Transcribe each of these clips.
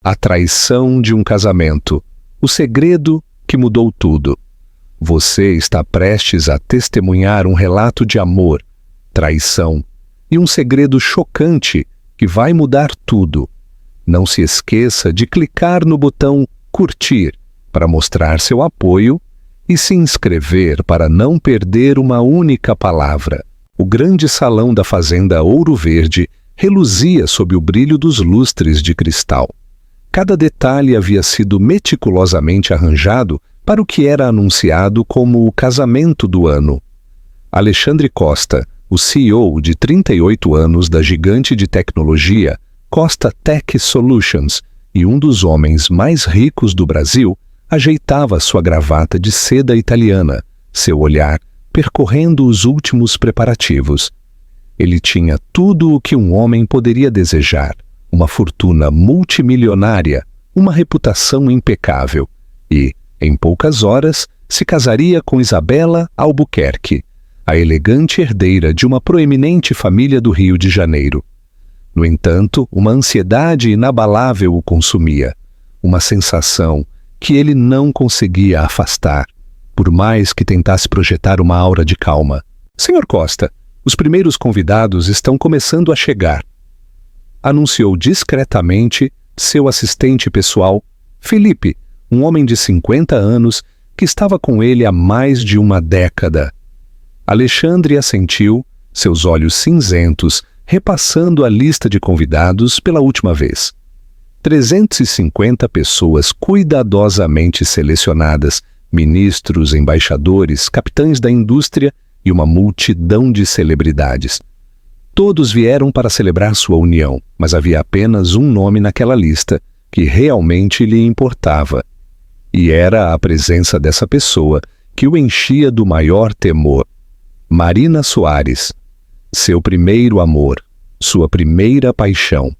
A traição de um casamento. O segredo que mudou tudo. Você está prestes a testemunhar um relato de amor, traição e um segredo chocante que vai mudar tudo. Não se esqueça de clicar no botão curtir para mostrar seu apoio e se inscrever para não perder uma única palavra. O grande salão da fazenda Ouro Verde reluzia sob o brilho dos lustres de cristal. Cada detalhe havia sido meticulosamente arranjado para o que era anunciado como o casamento do ano. Alexandre Costa, o CEO de 38 anos da gigante de tecnologia Costa Tech Solutions e um dos homens mais ricos do Brasil, ajeitava sua gravata de seda italiana, seu olhar percorrendo os últimos preparativos. Ele tinha tudo o que um homem poderia desejar: uma fortuna multimilionária, uma reputação impecável e, em poucas horas, se casaria com Isabela Albuquerque, a elegante herdeira de uma proeminente família do Rio de Janeiro. No entanto, uma ansiedade inabalável o consumia, uma sensação que ele não conseguia afastar, por mais que tentasse projetar uma aura de calma. Senhor Costa, os primeiros convidados estão começando a chegar, anunciou discretamente seu assistente pessoal, Felipe, um homem de 50 anos que estava com ele há mais de uma década. Alexandre assentiu, seus olhos cinzentos repassando a lista de convidados pela última vez. 350 pessoas cuidadosamente selecionadas, ministros, embaixadores, capitães da indústria e uma multidão de celebridades. Todos vieram para celebrar sua união, mas havia apenas um nome naquela lista que realmente lhe importava. E era a presença dessa pessoa que o enchia do maior temor. Marina Soares, seu primeiro amor, sua primeira paixão.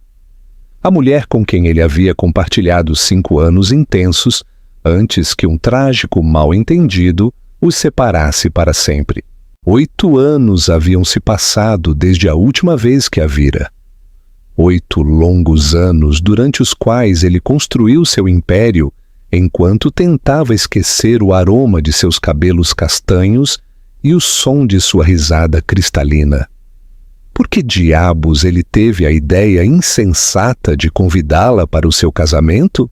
A mulher com quem ele havia compartilhado 5 anos intensos, antes que um trágico mal-entendido os separasse para sempre. 8 anos haviam se passado desde a última vez que a vira. 8 longos anos durante os quais ele construiu seu império, enquanto tentava esquecer o aroma de seus cabelos castanhos e o som de sua risada cristalina. Por que diabos ele teve a ideia insensata de convidá-la para o seu casamento?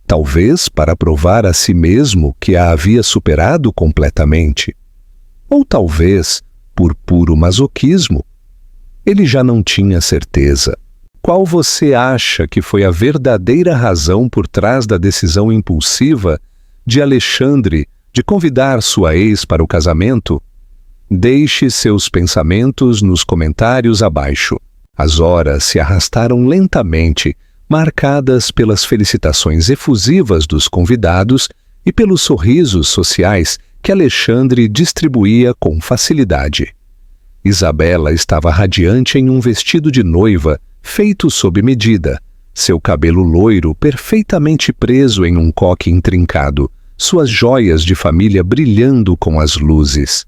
Talvez para provar a si mesmo que a havia superado completamente. Ou talvez por puro masoquismo. Ele já não tinha certeza. Qual você acha que foi a verdadeira razão por trás da decisão impulsiva de Alexandre de convidar sua ex para o casamento? Deixe seus pensamentos nos comentários abaixo. As horas se arrastaram lentamente, marcadas pelas felicitações efusivas dos convidados e pelos sorrisos sociais que Alexandre distribuía com facilidade. Isabela estava radiante em um vestido de noiva feito sob medida, seu cabelo loiro perfeitamente preso em um coque intrincado, suas joias de família brilhando com as luzes.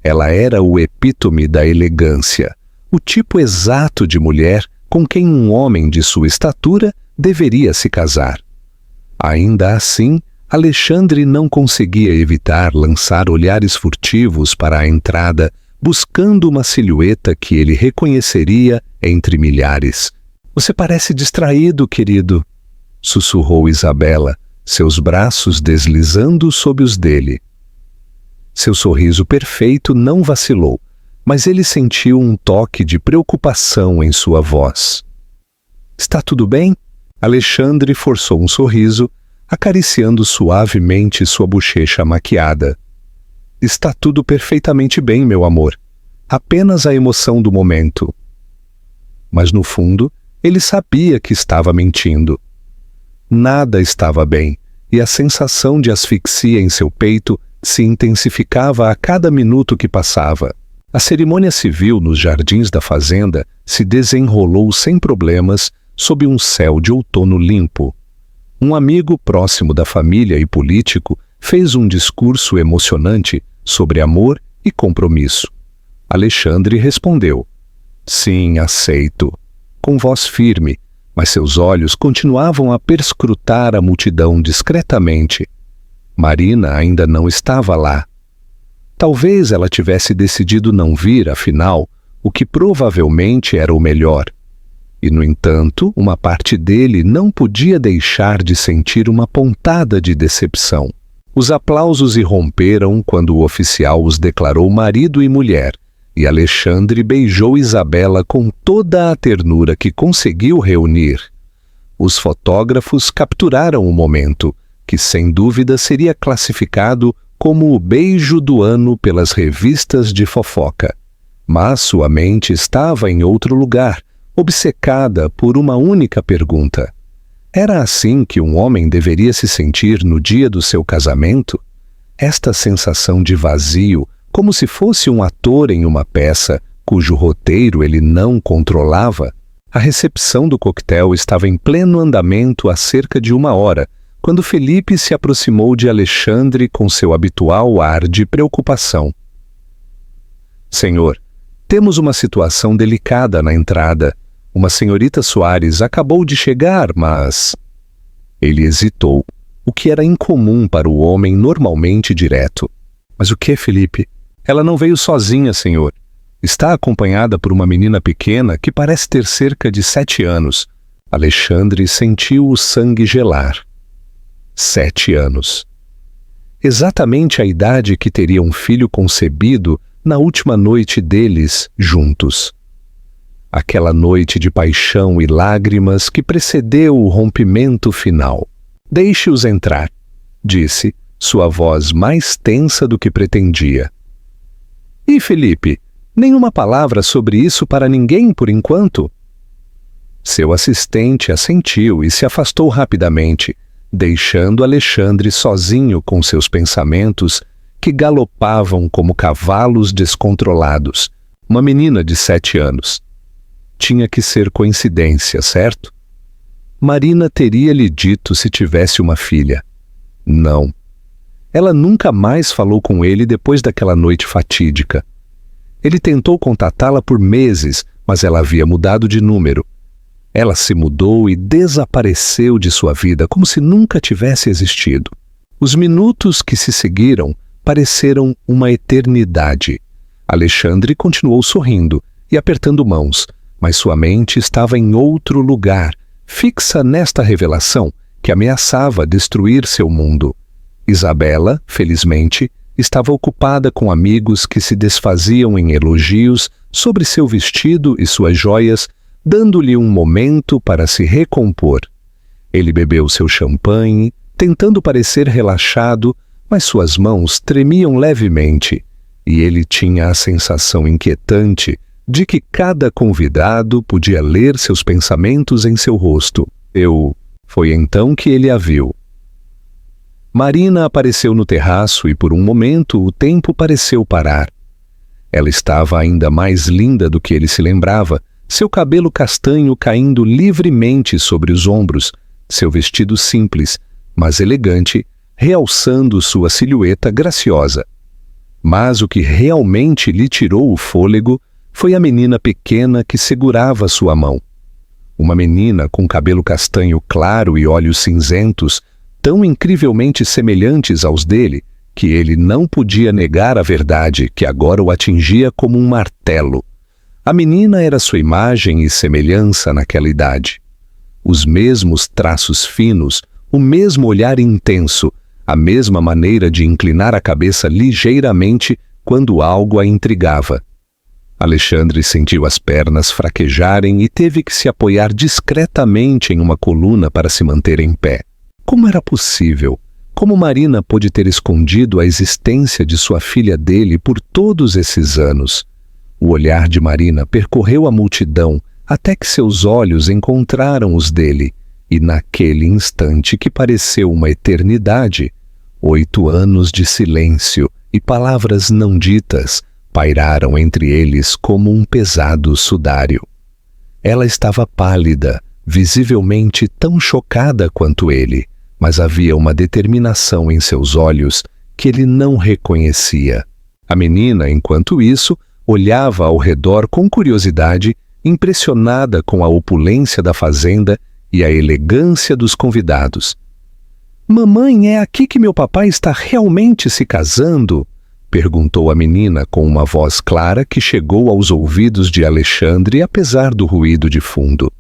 Ela era o epítome da elegância, o tipo exato de mulher com quem um homem de sua estatura deveria se casar. Ainda assim, Alexandre não conseguia evitar lançar olhares furtivos para a entrada, buscando uma silhueta que ele reconheceria entre milhares. "Você parece distraído, querido", sussurrou Isabela, seus braços deslizando sob os dele. Seu sorriso perfeito não vacilou, mas ele sentiu um toque de preocupação em sua voz. "Está tudo bem?" Alexandre forçou um sorriso, acariciando suavemente sua bochecha maquiada. "Está tudo perfeitamente bem, meu amor. Apenas a emoção do momento." Mas no fundo, ele sabia que estava mentindo. Nada estava bem, e a sensação de asfixia em seu peito se intensificava a cada minuto que passava. A cerimônia civil nos jardins da fazenda se desenrolou sem problemas sob um céu de outono limpo. Um amigo próximo da família e político fez um discurso emocionante sobre amor e compromisso. Alexandre respondeu: "Sim, aceito", com voz firme, mas seus olhos continuavam a perscrutar a multidão discretamente. Marina ainda não estava lá. Talvez ela tivesse decidido não vir, afinal, o que provavelmente era o melhor. E, no entanto, uma parte dele não podia deixar de sentir uma pontada de decepção. Os aplausos irromperam quando o oficial os declarou marido e mulher, e Alexandre beijou Isabela com toda a ternura que conseguiu reunir. Os fotógrafos capturaram o momento, que sem dúvida seria classificado como o beijo do ano pelas revistas de fofoca. Mas sua mente estava em outro lugar, obcecada por uma única pergunta. Era assim que um homem deveria se sentir no dia do seu casamento? Esta sensação de vazio, como se fosse um ator em uma peça cujo roteiro ele não controlava? A recepção do coquetel estava em pleno andamento há cerca de 1 hora, quando Felipe se aproximou de Alexandre com seu habitual ar de preocupação. Senhor, temos uma situação delicada na entrada. Uma senhorita Soares acabou de chegar, mas... Ele hesitou, o que era incomum para o homem normalmente direto. Mas o que, Felipe? Ela não veio sozinha, senhor. Está acompanhada por uma menina pequena que parece ter cerca de 7 anos. Alexandre sentiu o sangue gelar. 7 anos. Exatamente a idade que teria um filho concebido na última noite deles juntos. Aquela noite de paixão e lágrimas que precedeu o rompimento final. Deixe-os entrar, disse, sua voz mais tensa do que pretendia. E Felipe, nenhuma palavra sobre isso para ninguém por enquanto? Seu assistente assentiu e se afastou rapidamente, deixando Alexandre sozinho com seus pensamentos que galopavam como cavalos descontrolados. Uma menina de 7 anos. Tinha que ser coincidência, certo? Marina teria lhe dito se tivesse uma filha. Não. Ela nunca mais falou com ele depois daquela noite fatídica. Ele tentou contatá-la por meses, mas ela havia mudado de número. Ela se mudou e desapareceu de sua vida como se nunca tivesse existido. Os minutos que se seguiram pareceram uma eternidade. Alexandre continuou sorrindo e apertando mãos, mas sua mente estava em outro lugar, fixa nesta revelação que ameaçava destruir seu mundo. Isabela, felizmente, estava ocupada com amigos que se desfaziam em elogios sobre seu vestido e suas joias, dando-lhe um momento para se recompor. Ele bebeu seu champanhe, tentando parecer relaxado, mas suas mãos tremiam levemente, e ele tinha a sensação inquietante de que cada convidado podia ler seus pensamentos em seu rosto. Foi então que ele a viu. Marina apareceu no terraço e por um momento o tempo pareceu parar. Ela estava ainda mais linda do que ele se lembrava, seu cabelo castanho caindo livremente sobre os ombros, seu vestido simples, mas elegante, realçando sua silhueta graciosa. Mas o que realmente lhe tirou o fôlego foi a menina pequena que segurava sua mão. Uma menina com cabelo castanho claro e olhos cinzentos, tão incrivelmente semelhantes aos dele, que ele não podia negar a verdade que agora o atingia como um martelo. A menina era sua imagem e semelhança naquela idade. Os mesmos traços finos, o mesmo olhar intenso, a mesma maneira de inclinar a cabeça ligeiramente quando algo a intrigava. Alexandre sentiu as pernas fraquejarem e teve que se apoiar discretamente em uma coluna para se manter em pé. Como era possível? Como Marina pôde ter escondido a existência de sua filha dele por todos esses anos? O olhar de Marina percorreu a multidão até que seus olhos encontraram os dele, e naquele instante que pareceu uma eternidade, 8 anos de silêncio e palavras não ditas pairaram entre eles como um pesado sudário. Ela estava pálida, visivelmente tão chocada quanto ele, mas havia uma determinação em seus olhos que ele não reconhecia. A menina, enquanto isso, olhava ao redor com curiosidade, impressionada com a opulência da fazenda e a elegância dos convidados. "Mamãe, é aqui que meu papai está realmente se casando?" perguntou a menina com uma voz clara que chegou aos ouvidos de Alexandre apesar do ruído de fundo.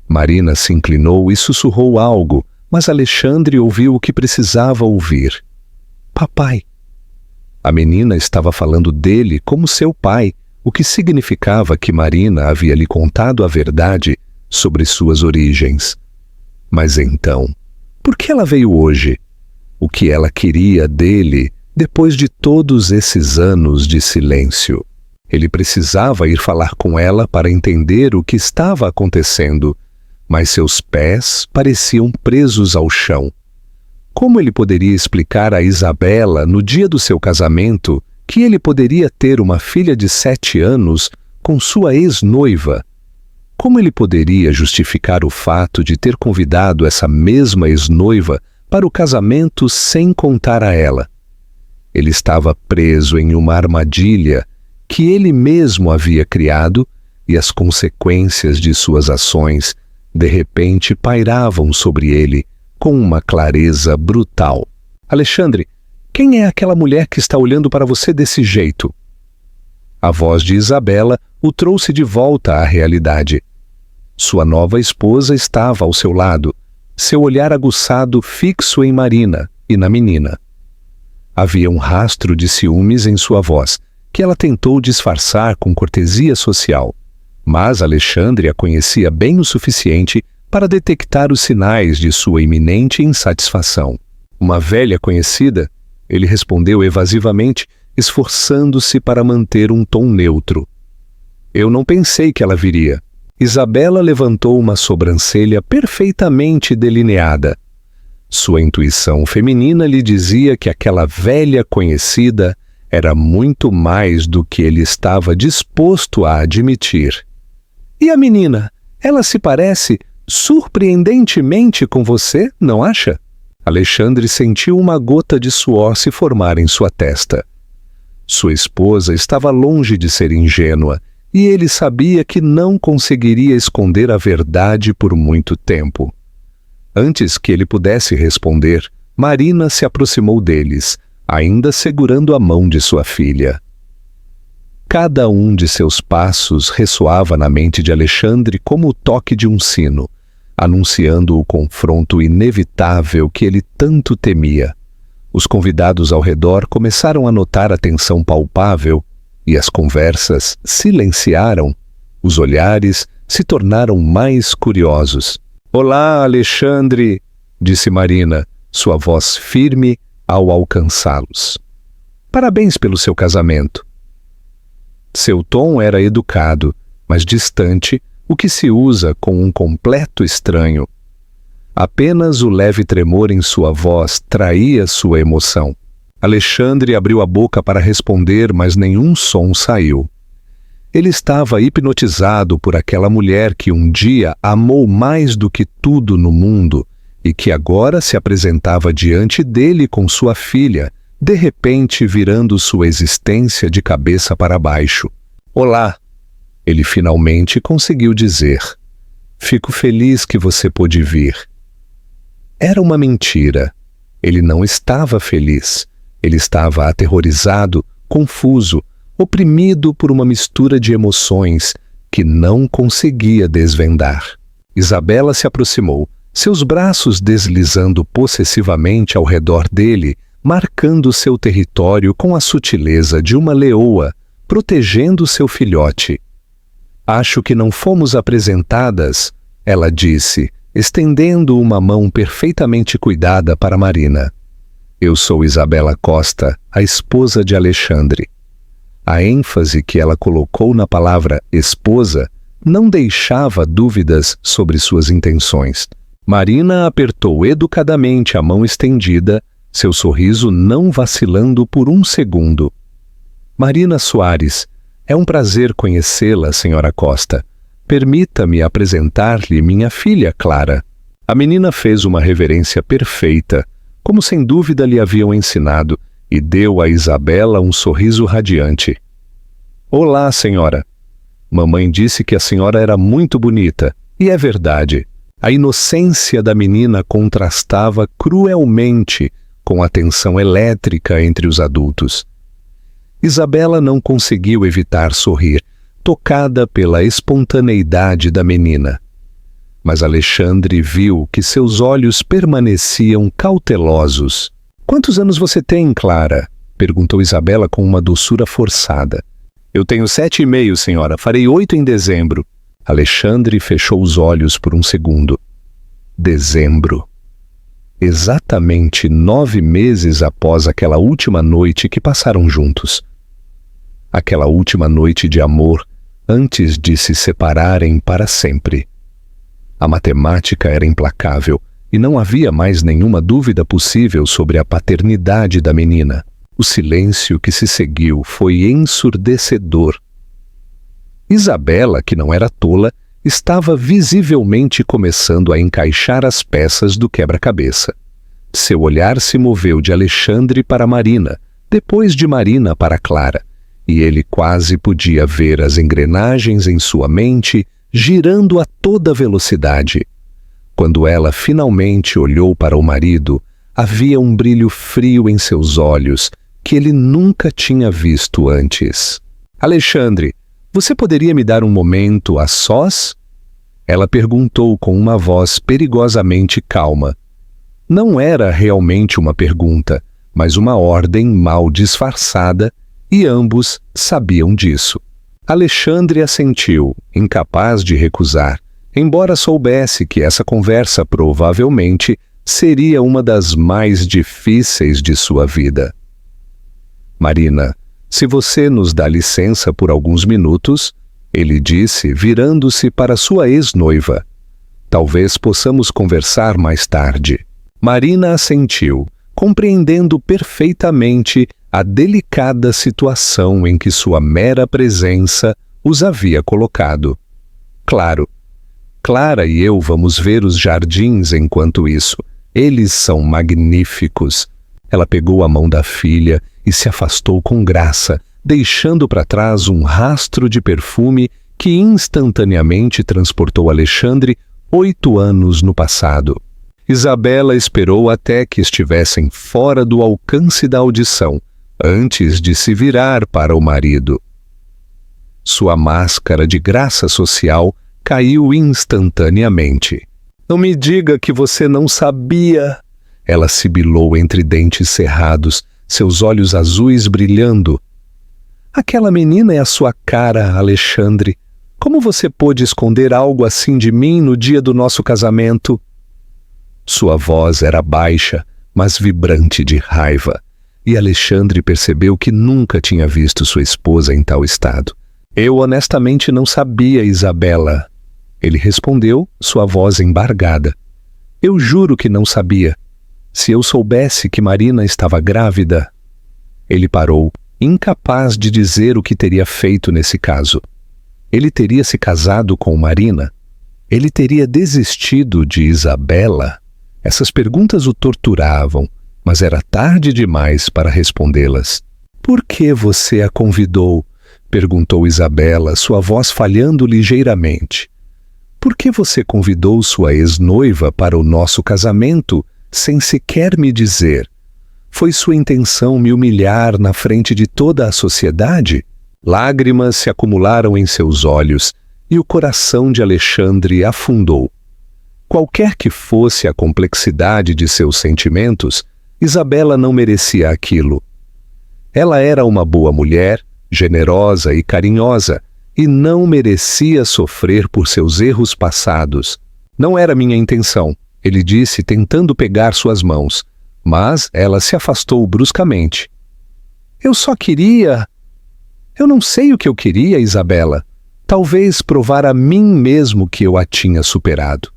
Marina se inclinou e sussurrou algo, mas Alexandre ouviu o que precisava ouvir. "Papai." A menina estava falando dele como seu pai, o que significava que Marina havia lhe contado a verdade sobre suas origens. Mas então, por que ela veio hoje? O que ela queria dele depois de todos esses anos de silêncio? Ele precisava ir falar com ela para entender o que estava acontecendo, mas seus pés pareciam presos ao chão. Como ele poderia explicar a Isabela, no dia do seu casamento, que ele poderia ter uma filha de 7 anos com sua ex-noiva? Como ele poderia justificar o fato de ter convidado essa mesma ex-noiva para o casamento sem contar a ela? Ele estava preso em uma armadilha que ele mesmo havia criado e as consequências de suas ações de repente pairavam sobre ele com uma clareza brutal. "Alexandre, quem é aquela mulher que está olhando para você desse jeito?" A voz de Isabela o trouxe de volta à realidade. Sua nova esposa estava ao seu lado, seu olhar aguçado fixo em Marina e na menina. Havia um rastro de ciúmes em sua voz, que ela tentou disfarçar com cortesia social. Mas Alexandre a conhecia bem o suficiente para detectar os sinais de sua iminente insatisfação. "Uma velha conhecida?" ele respondeu evasivamente, esforçando-se para manter um tom neutro. "Eu não pensei que ela viria." Isabela levantou uma sobrancelha perfeitamente delineada. Sua intuição feminina lhe dizia que aquela velha conhecida era muito mais do que ele estava disposto a admitir. "E a menina? Ela se parece surpreendentemente com você, não acha?" Alexandre sentiu uma gota de suor se formar em sua testa. Sua esposa estava longe de ser ingênua, e ele sabia que não conseguiria esconder a verdade por muito tempo. Antes que ele pudesse responder, Marina se aproximou deles, ainda segurando a mão de sua filha. Cada um de seus passos ressoava na mente de Alexandre como o toque de um sino, anunciando o confronto inevitável que ele tanto temia. Os convidados ao redor começaram a notar a tensão palpável e as conversas silenciaram. Os olhares se tornaram mais curiosos. "Olá, Alexandre", disse Marina, sua voz firme ao alcançá-los. "Parabéns pelo seu casamento." Seu tom era educado, mas distante, o que se usa com um completo estranho. Apenas o leve tremor em sua voz traía sua emoção. Alexandre abriu a boca para responder, mas nenhum som saiu. Ele estava hipnotizado por aquela mulher que um dia amou mais do que tudo no mundo e que agora se apresentava diante dele com sua filha, de repente virando sua existência de cabeça para baixo. "Olá", ele finalmente conseguiu dizer. "Fico feliz que você pôde vir." Era uma mentira. Ele não estava feliz. Ele estava aterrorizado, confuso, oprimido por uma mistura de emoções que não conseguia desvendar. Isabela se aproximou, seus braços deslizando possessivamente ao redor dele, marcando seu território com a sutileza de uma leoa, protegendo seu filhote. "Acho que não fomos apresentadas", ela disse, estendendo uma mão perfeitamente cuidada para Marina. "Eu sou Isabela Costa, a esposa de Alexandre." A ênfase que ela colocou na palavra esposa não deixava dúvidas sobre suas intenções. Marina apertou educadamente a mão estendida, seu sorriso não vacilando por um segundo. "Marina Soares, é um prazer conhecê-la, senhora Costa. Permita-me apresentar-lhe minha filha, Clara." A menina fez uma reverência perfeita, como sem dúvida lhe haviam ensinado, e deu a Isabela um sorriso radiante. "Olá, senhora. Mamãe disse que a senhora era muito bonita, e é verdade. A inocência da menina contrastava cruelmente com a tensão elétrica entre os adultos. Isabela não conseguiu evitar sorrir, tocada pela espontaneidade da menina. Mas Alexandre viu que seus olhos permaneciam cautelosos. "Quantos anos você tem, Clara?" perguntou Isabela com uma doçura forçada. "Eu tenho 7,5, senhora. Farei 8 em dezembro." Alexandre fechou os olhos por um segundo. Dezembro. Exatamente 9 meses após aquela última noite que passaram juntos. Aquela última noite de amor, antes de se separarem para sempre. A matemática era implacável e não havia mais nenhuma dúvida possível sobre a paternidade da menina. O silêncio que se seguiu foi ensurdecedor. Isabela, que não era tola, estava visivelmente começando a encaixar as peças do quebra-cabeça. Seu olhar se moveu de Alexandre para Marina, depois de Marina para Clara, e ele quase podia ver as engrenagens em sua mente girando a toda velocidade. Quando ela finalmente olhou para o marido, havia um brilho frio em seus olhos que ele nunca tinha visto antes. "Alexandre, você poderia me dar um momento a sós?" Ela perguntou com uma voz perigosamente calma. Não era realmente uma pergunta, mas uma ordem mal disfarçada, e ambos sabiam disso. Alexandre assentiu, incapaz de recusar, embora soubesse que essa conversa provavelmente seria uma das mais difíceis de sua vida. "Marina, se você nos dá licença por alguns minutos," ele disse, virando-se para sua ex-noiva. "Talvez possamos conversar mais tarde." Marina assentiu, compreendendo perfeitamente a delicada situação em que sua mera presença os havia colocado. "Claro. Clara e eu vamos ver os jardins enquanto isso. Eles são magníficos." Ela pegou a mão da filha e se afastou com graça, deixando para trás um rastro de perfume que instantaneamente transportou Alexandre 8 anos no passado. Isabela esperou até que estivessem fora do alcance da audição, antes de se virar para o marido. Sua máscara de graça social caiu instantaneamente. "Não me diga que você não sabia!" Ela sibilou entre dentes cerrados, seus olhos azuis brilhando. "Aquela menina é a sua cara, Alexandre. Como você pôde esconder algo assim de mim no dia do nosso casamento?" Sua voz era baixa, mas vibrante de raiva, e Alexandre percebeu que nunca tinha visto sua esposa em tal estado. "Eu honestamente não sabia, Isabela." Ele respondeu, sua voz embargada. "Eu juro que não sabia. Se eu soubesse que Marina estava grávida..." Ele parou, incapaz de dizer o que teria feito nesse caso. Ele teria se casado com Marina? Ele teria desistido de Isabela? Essas perguntas o torturavam, mas era tarde demais para respondê-las. "Por que você a convidou?" perguntou Isabela, sua voz falhando ligeiramente. "Por que você convidou sua ex-noiva para o nosso casamento sem sequer me dizer? Foi sua intenção me humilhar na frente de toda a sociedade?" Lágrimas se acumularam em seus olhos e o coração de Alexandre afundou. Qualquer que fosse a complexidade de seus sentimentos, Isabela não merecia aquilo. Ela era uma boa mulher, generosa e carinhosa, e não merecia sofrer por seus erros passados. "Não era minha intenção," ele disse, tentando pegar suas mãos, mas ela se afastou bruscamente. "Eu só queria..." "Eu não sei o que eu queria, Isabela. Talvez provar a mim mesmo que eu a tinha superado.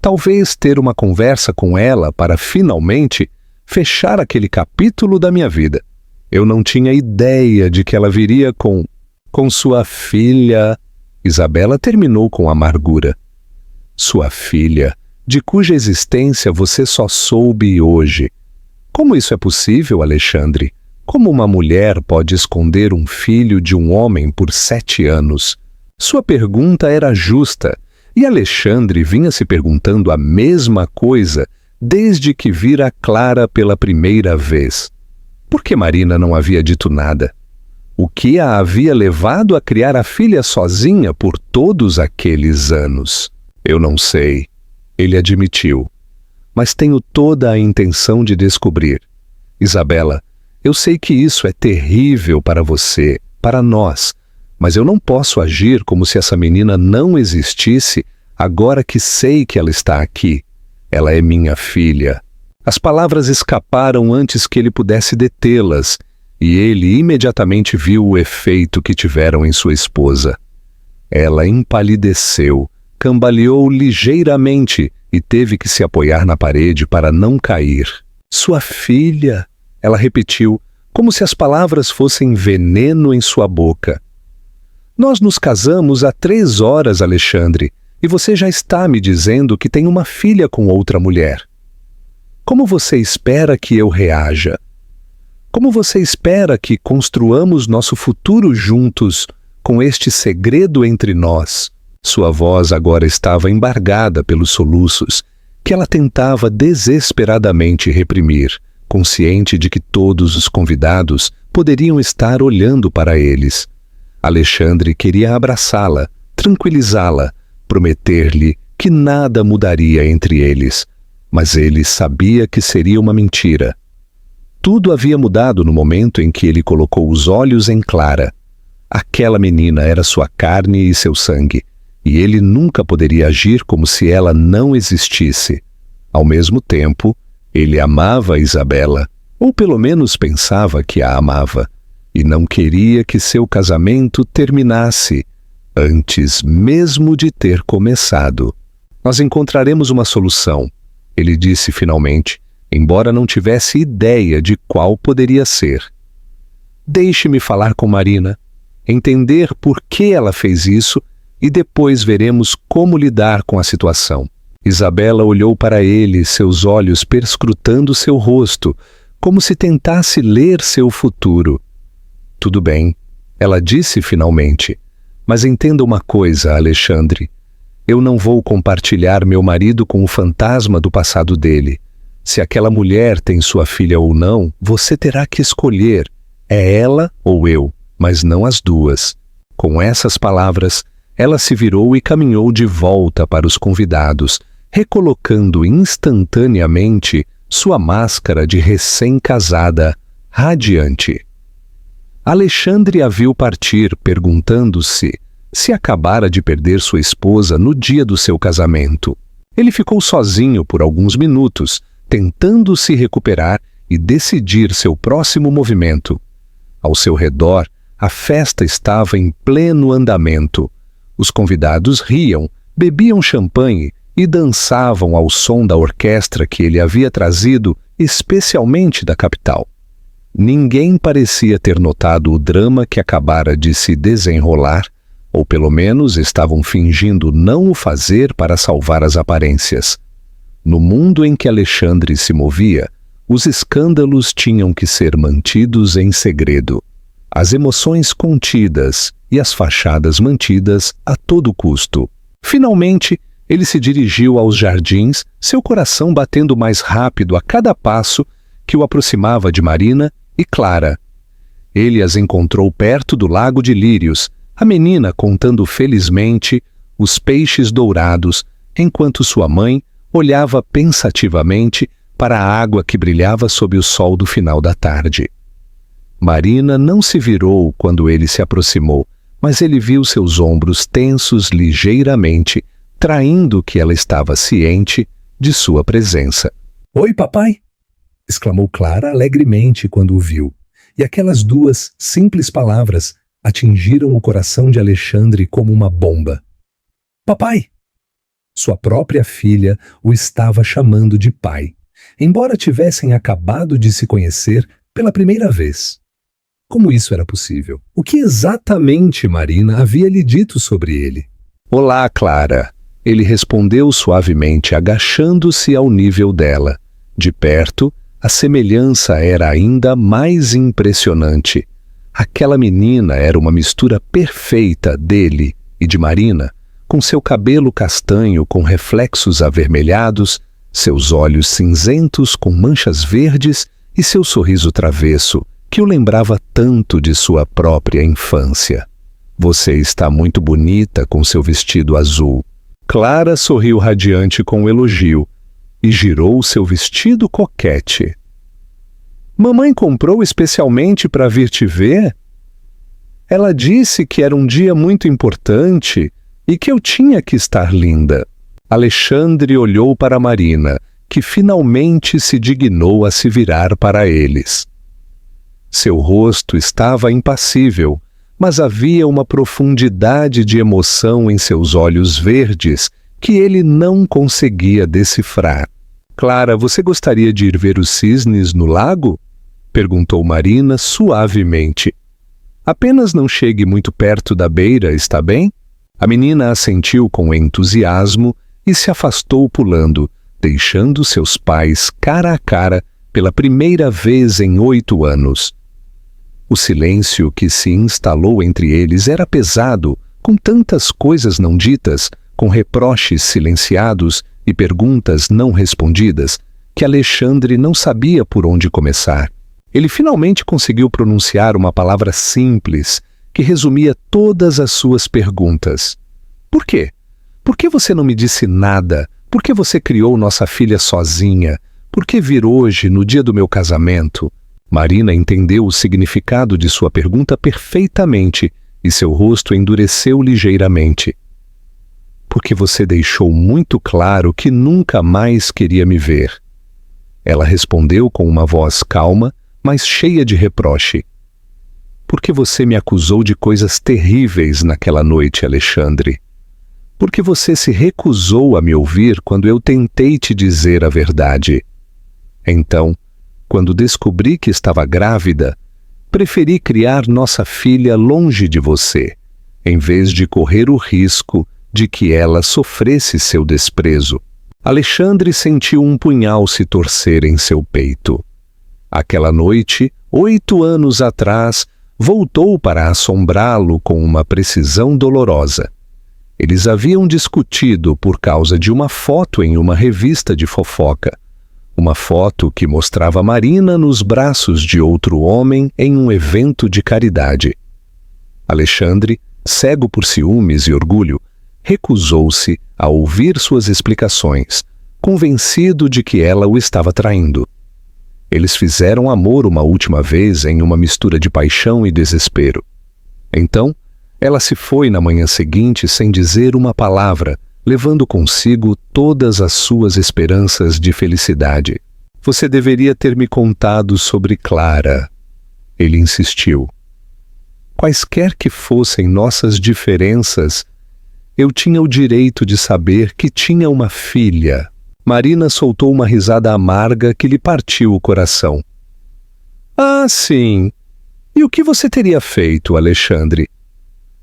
Talvez ter uma conversa com ela para finalmente fechar aquele capítulo da minha vida. Eu não tinha ideia de que ela viria com sua filha." Isabela terminou com amargura. "Sua filha, de cuja existência você só soube hoje. Como isso é possível, Alexandre? Como uma mulher pode esconder um filho de um homem por 7 anos? Sua pergunta era justa, E Alexandre vinha se perguntando a mesma coisa desde que vira Clara pela primeira vez. Por que Marina não havia dito nada? O que a havia levado a criar a filha sozinha por todos aqueles anos? Eu não sei, ele admitiu, mas tenho toda a intenção de descobrir. Isabela, eu sei que isso é terrível para você, para nós, mas eu não posso agir como se essa menina não existisse agora que sei que ela está aqui. Ela é minha filha. As palavras escaparam antes que ele pudesse detê-las, e ele imediatamente viu o efeito que tiveram em sua esposa. Ela empalideceu, cambaleou ligeiramente e teve que se apoiar na parede para não cair. Sua filha, ela repetiu, como se as palavras fossem veneno em sua boca. Nós nos casamos há 3 horas, Alexandre, e você já está me dizendo que tem uma filha com outra mulher. Como você espera que eu reaja? Como você espera que construamos nosso futuro juntos, com este segredo entre nós? Sua voz agora estava embargada pelos soluços, que ela tentava desesperadamente reprimir, consciente de que todos os convidados poderiam estar olhando para eles. Alexandre queria abraçá-la, tranquilizá-la, prometer-lhe que nada mudaria entre eles, mas ele sabia que seria uma mentira. Tudo havia mudado no momento em que ele colocou os olhos em Clara. Aquela menina era sua carne e seu sangue, e ele nunca poderia agir como se ela não existisse. Ao mesmo tempo, ele amava Isabela, ou pelo menos pensava que a amava, e não queria que seu casamento terminasse antes mesmo de ter começado. Nós encontraremos uma solução, ele disse finalmente, embora não tivesse ideia de qual poderia ser. Deixe-me falar com Marina, entender por que ela fez isso e depois veremos como lidar com a situação. Isabela olhou para ele, seus olhos perscrutando seu rosto, como se tentasse ler seu futuro. Tudo bem, ela disse finalmente, mas entenda uma coisa, Alexandre. Eu não vou compartilhar meu marido com o fantasma do passado dele. Se aquela mulher tem sua filha ou não, você terá que escolher. É ela ou eu, mas não as duas. Com essas palavras, ela se virou e caminhou de volta para os convidados, recolocando instantaneamente sua máscara de recém-casada, radiante. Alexandre a viu partir, perguntando-se se acabara de perder sua esposa no dia do seu casamento. Ele ficou sozinho por alguns minutos, tentando se recuperar e decidir seu próximo movimento. Ao seu redor, a festa estava em pleno andamento. Os convidados riam, bebiam champanhe e dançavam ao som da orquestra que ele havia trazido especialmente da capital. Ninguém parecia ter notado o drama que acabara de se desenrolar, ou pelo menos estavam fingindo não o fazer para salvar as aparências. No mundo em que Alexandre se movia, os escândalos tinham que ser mantidos em segredo, as emoções contidas e as fachadas mantidas a todo custo. Finalmente, ele se dirigiu aos jardins, seu coração batendo mais rápido a cada passo que o aproximava de Marina e Clara. Ele as encontrou perto do lago de lírios, a menina contando felizmente os peixes dourados, enquanto sua mãe olhava pensativamente para a água que brilhava sob o sol do final da tarde. Marina não se virou quando ele se aproximou, mas ele viu seus ombros tensos ligeiramente, traindo que ela estava ciente de sua presença. — Oi, papai! Exclamou Clara alegremente quando o viu, e aquelas 2 simples palavras atingiram o coração de Alexandre como uma bomba. — Papai! Sua própria filha o estava chamando de pai, embora tivessem acabado de se conhecer pela primeira vez. Como isso era possível? O que exatamente Marina havia lhe dito sobre ele? — Olá, Clara! Ele respondeu suavemente, agachando-se ao nível dela. De perto, a semelhança era ainda mais impressionante. Aquela menina era uma mistura perfeita dele e de Marina, com seu cabelo castanho com reflexos avermelhados, seus olhos cinzentos com manchas verdes e seu sorriso travesso, que o lembrava tanto de sua própria infância. Você está muito bonita com seu vestido azul. Clara sorriu radiante com o elogio e girou seu vestido coquete. Mamãe comprou especialmente para vir te ver? Ela disse que era um dia muito importante e que eu tinha que estar linda. Alexandre olhou para Marina, que finalmente se dignou a se virar para eles. Seu rosto estava impassível, mas havia uma profundidade de emoção em seus olhos verdes que ele não conseguia decifrar. Clara, você gostaria de ir ver os cisnes no lago? Perguntou Marina suavemente. Apenas não chegue muito perto da beira, está bem? A menina assentiu com entusiasmo e se afastou pulando, deixando seus pais cara a cara pela primeira vez em 8 anos. O silêncio que se instalou entre eles era pesado, com tantas coisas não ditas, com reproches silenciados e perguntas não respondidas, que Alexandre não sabia por onde começar. Ele finalmente conseguiu pronunciar uma palavra simples que resumia todas as suas perguntas. Por quê? Por que você não me disse nada? Por que você criou nossa filha sozinha? Por que vir hoje, no dia do meu casamento? Marina entendeu o significado de sua pergunta perfeitamente e seu rosto endureceu ligeiramente. Porque você deixou muito claro que nunca mais queria me ver. Ela respondeu com uma voz calma, mas cheia de reproche. Porque você me acusou de coisas terríveis naquela noite, Alexandre. Porque você se recusou a me ouvir quando eu tentei te dizer a verdade. Então, quando descobri que estava grávida, preferi criar nossa filha longe de você, em vez de correr o risco de que ela sofresse seu desprezo. Alexandre sentiu um punhal se torcer em seu peito. Aquela noite, 8 anos atrás, voltou para assombrá-lo com uma precisão dolorosa. Eles haviam discutido por causa de uma foto em uma revista de fofoca. Uma foto que mostrava Marina nos braços de outro homem em um evento de caridade. Alexandre, cego por ciúmes e orgulho, recusou-se a ouvir suas explicações, convencido de que ela o estava traindo. Eles fizeram amor uma última vez em uma mistura de paixão e desespero. Então, ela se foi na manhã seguinte sem dizer uma palavra, levando consigo todas as suas esperanças de felicidade. Você deveria ter me contado sobre Clara. Ele insistiu. Quaisquer que fossem nossas diferenças, eu tinha o direito de saber que tinha uma filha. Marina soltou uma risada amarga que lhe partiu o coração. Ah, sim. E o que você teria feito, Alexandre?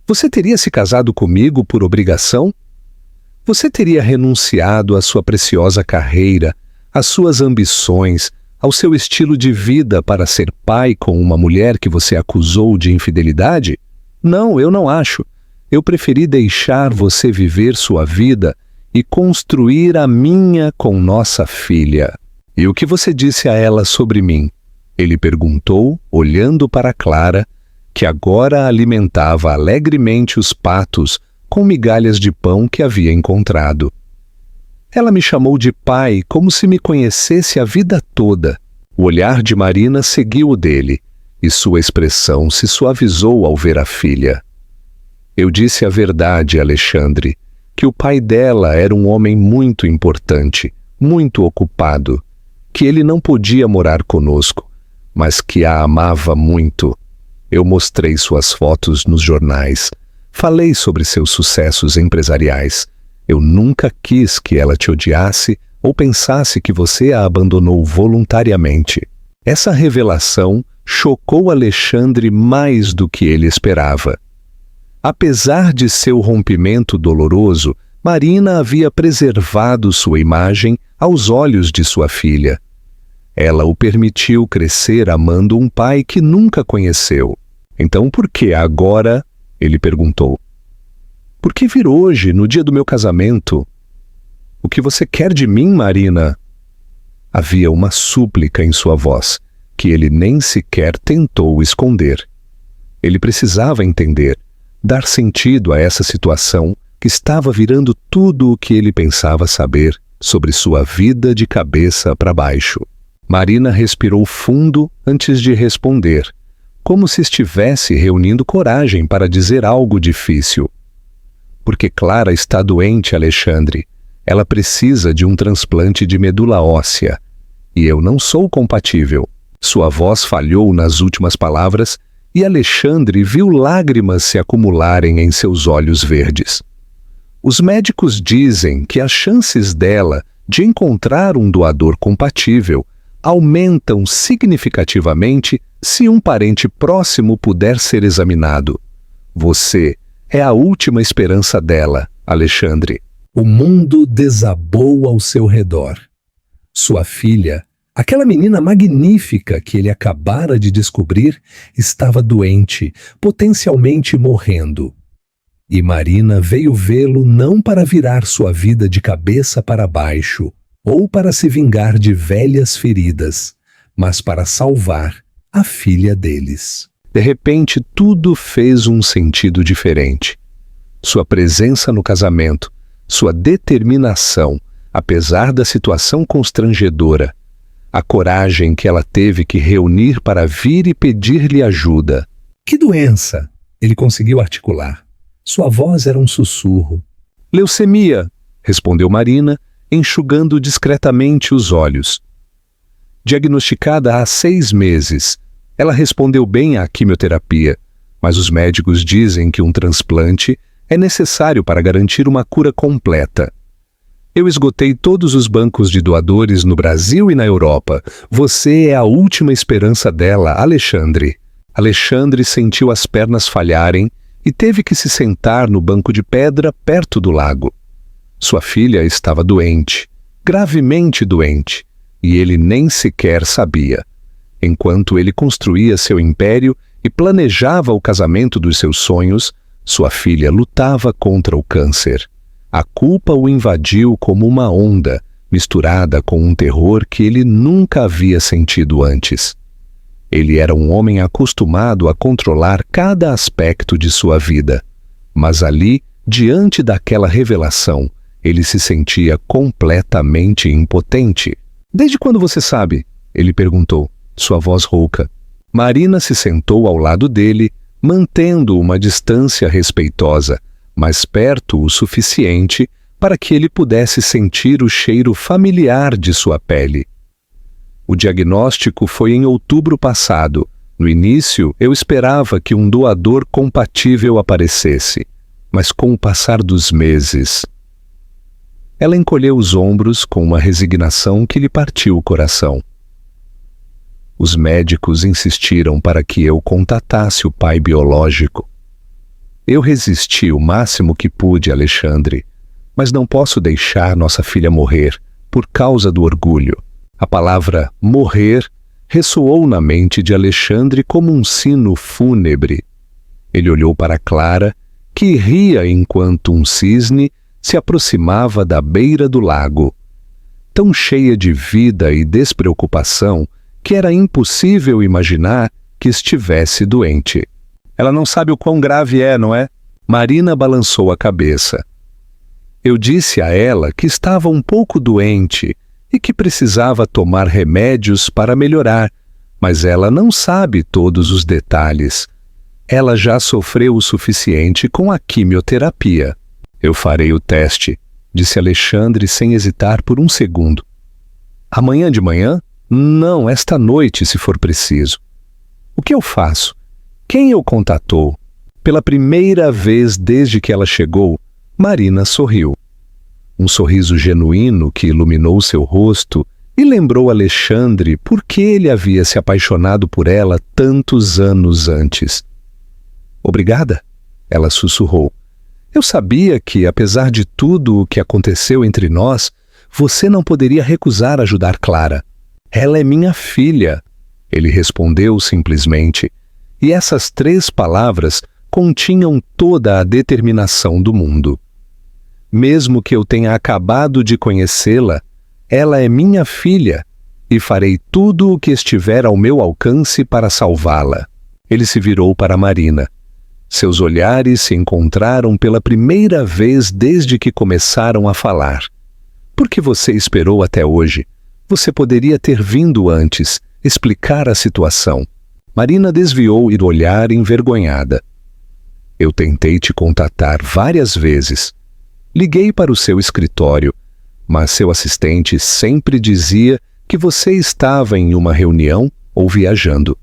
Você teria se casado comigo por obrigação? Você teria renunciado à sua preciosa carreira, às suas ambições, ao seu estilo de vida para ser pai com uma mulher que você acusou de infidelidade? Não, eu não acho. Eu preferi deixar você viver sua vida e construir a minha com nossa filha. E o que você disse a ela sobre mim? Ele perguntou, olhando para Clara, que agora alimentava alegremente os patos com migalhas de pão que havia encontrado. Ela me chamou de pai como se me conhecesse a vida toda. O olhar de Marina seguiu o dele, e sua expressão se suavizou ao ver a filha. Eu disse a verdade, Alexandre, que o pai dela era um homem muito importante, muito ocupado, que ele não podia morar conosco, mas que a amava muito. Eu mostrei suas fotos nos jornais, falei sobre seus sucessos empresariais. Eu nunca quis que ela te odiasse ou pensasse que você a abandonou voluntariamente. Essa revelação chocou Alexandre mais do que ele esperava. Apesar de seu rompimento doloroso, Marina havia preservado sua imagem aos olhos de sua filha. Ela o permitiu crescer amando um pai que nunca conheceu. Então por que agora? Ele perguntou. Por que vir hoje, no dia do meu casamento? O que você quer de mim, Marina? Havia uma súplica em sua voz, que ele nem sequer tentou esconder. Ele precisava entender, dar sentido a essa situação que estava virando tudo o que ele pensava saber sobre sua vida de cabeça para baixo. Marina respirou fundo antes de responder, como se estivesse reunindo coragem para dizer algo difícil. Porque Clara está doente, Alexandre. Ela precisa de um transplante de medula óssea. E eu não sou compatível. Sua voz falhou nas últimas palavras e Alexandre viu lágrimas se acumularem em seus olhos verdes. Os médicos dizem que as chances dela de encontrar um doador compatível aumentam significativamente se um parente próximo puder ser examinado. Você é a última esperança dela, Alexandre. O mundo desabou ao seu redor. Sua filha, aquela menina magnífica que ele acabara de descobrir, estava doente, potencialmente morrendo. E Marina veio vê-lo não para virar sua vida de cabeça para baixo, ou para se vingar de velhas feridas, mas para salvar a filha deles. De repente, tudo fez um sentido diferente. Sua presença no casamento, sua determinação, apesar da situação constrangedora, a coragem que ela teve que reunir para vir e pedir-lhe ajuda. Que doença? Ele conseguiu articular. Sua voz era um sussurro. Leucemia, respondeu Marina, enxugando discretamente os olhos. Diagnosticada há 6 meses, ela respondeu bem à quimioterapia, mas os médicos dizem que um transplante é necessário para garantir uma cura completa. Eu esgotei todos os bancos de doadores no Brasil e na Europa. Você é a última esperança dela, Alexandre. Alexandre sentiu as pernas falharem e teve que se sentar no banco de pedra perto do lago. Sua filha estava doente, gravemente doente, e ele nem sequer sabia. Enquanto ele construía seu império e planejava o casamento dos seus sonhos, sua filha lutava contra o câncer. A culpa o invadiu como uma onda, misturada com um terror que ele nunca havia sentido antes. Ele era um homem acostumado a controlar cada aspecto de sua vida, mas ali, diante daquela revelação, ele se sentia completamente impotente. Desde quando você sabe? Ele perguntou, sua voz rouca. Marina se sentou ao lado dele, mantendo uma distância respeitosa, mas perto o suficiente para que ele pudesse sentir o cheiro familiar de sua pele. O diagnóstico foi em outubro passado. No início, eu esperava que um doador compatível aparecesse, mas com o passar dos meses... Ela encolheu os ombros com uma resignação que lhe partiu o coração. Os médicos insistiram para que eu contatasse o pai biológico. Eu resisti o máximo que pude, Alexandre, mas não posso deixar nossa filha morrer por causa do orgulho. A palavra morrer ressoou na mente de Alexandre como um sino fúnebre. Ele olhou para Clara, que ria enquanto um cisne se aproximava da beira do lago, tão cheia de vida e despreocupação que era impossível imaginar que estivesse doente. Ela não sabe o quão grave é, não é? Marina balançou a cabeça. Eu disse a ela que estava um pouco doente e que precisava tomar remédios para melhorar, mas ela não sabe todos os detalhes. Ela já sofreu o suficiente com a quimioterapia. Eu farei o teste, disse Alexandre sem hesitar por um segundo. Amanhã de manhã? Não, esta noite, se for preciso. O que eu faço? Quem eu contatou? Pela primeira vez desde que ela chegou, Marina sorriu. Um sorriso genuíno que iluminou seu rosto e lembrou Alexandre por que ele havia se apaixonado por ela tantos anos antes. Obrigada, ela sussurrou. Eu sabia que, apesar de tudo o que aconteceu entre nós, você não poderia recusar ajudar Clara. Ela é minha filha, ele respondeu simplesmente, e essas 3 palavras continham toda a determinação do mundo. Mesmo que eu tenha acabado de conhecê-la, ela é minha filha e farei tudo o que estiver ao meu alcance para salvá-la. Ele se virou para Marina. Seus olhares se encontraram pela primeira vez desde que começaram a falar. Por que você esperou até hoje? Você poderia ter vindo antes, explicar a situação. Marina desviou o olhar envergonhada. Eu tentei te contatar várias vezes. Liguei para o seu escritório, mas seu assistente sempre dizia que você estava em uma reunião ou viajando.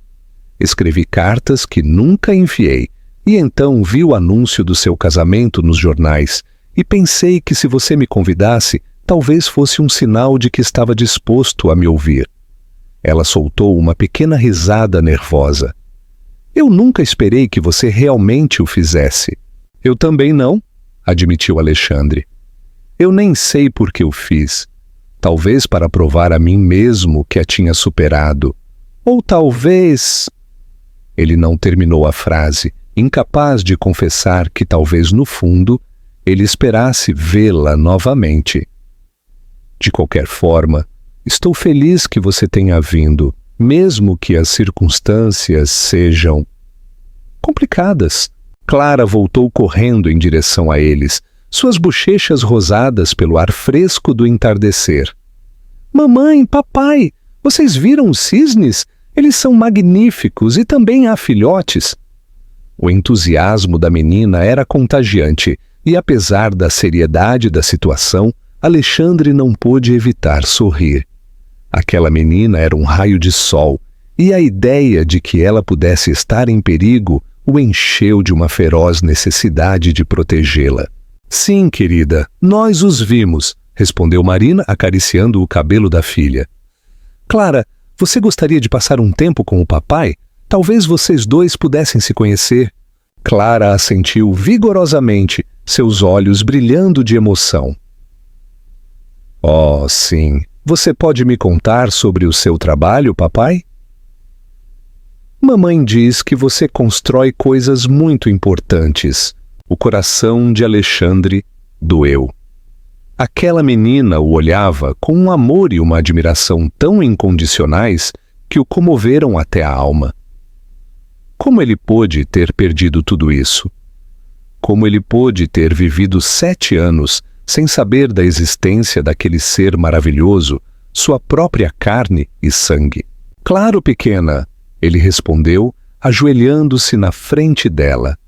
Escrevi cartas que nunca enviei, e então vi o anúncio do seu casamento nos jornais, e pensei que se você me convidasse, talvez fosse um sinal de que estava disposto a me ouvir. Ela soltou uma pequena risada nervosa. Eu nunca esperei que você realmente o fizesse. Eu também não, admitiu Alexandre. Eu nem sei por que o fiz. Talvez para provar a mim mesmo que a tinha superado. Ou talvez... Ele não terminou a frase, incapaz de confessar que talvez no fundo ele esperasse vê-la novamente. De qualquer forma, estou feliz que você tenha vindo, mesmo que as circunstâncias sejam complicadas. Clara voltou correndo em direção a eles, suas bochechas rosadas pelo ar fresco do entardecer. Mamãe, papai, vocês viram os cisnes? Eles são magníficos e também há filhotes. O entusiasmo da menina era contagiante e, apesar da seriedade da situação, Alexandre não pôde evitar sorrir. Aquela menina era um raio de sol, e a ideia de que ela pudesse estar em perigo o encheu de uma feroz necessidade de protegê-la. Sim, querida, nós os vimos, respondeu Marina, acariciando o cabelo da filha. Clara, você gostaria de passar um tempo com o papai? Talvez vocês dois pudessem se conhecer. Clara assentiu vigorosamente, seus olhos brilhando de emoção. Oh, sim. Você pode me contar sobre o seu trabalho, papai? Mamãe diz que você constrói coisas muito importantes. O coração de Alexandre doeu. Aquela menina o olhava com um amor e uma admiração tão incondicionais que o comoveram até a alma. Como ele pôde ter perdido tudo isso? Como ele pôde ter vivido 7 anos sem saber da existência daquele ser maravilhoso, sua própria carne e sangue? Claro, pequena, ele respondeu, ajoelhando-se na frente dela.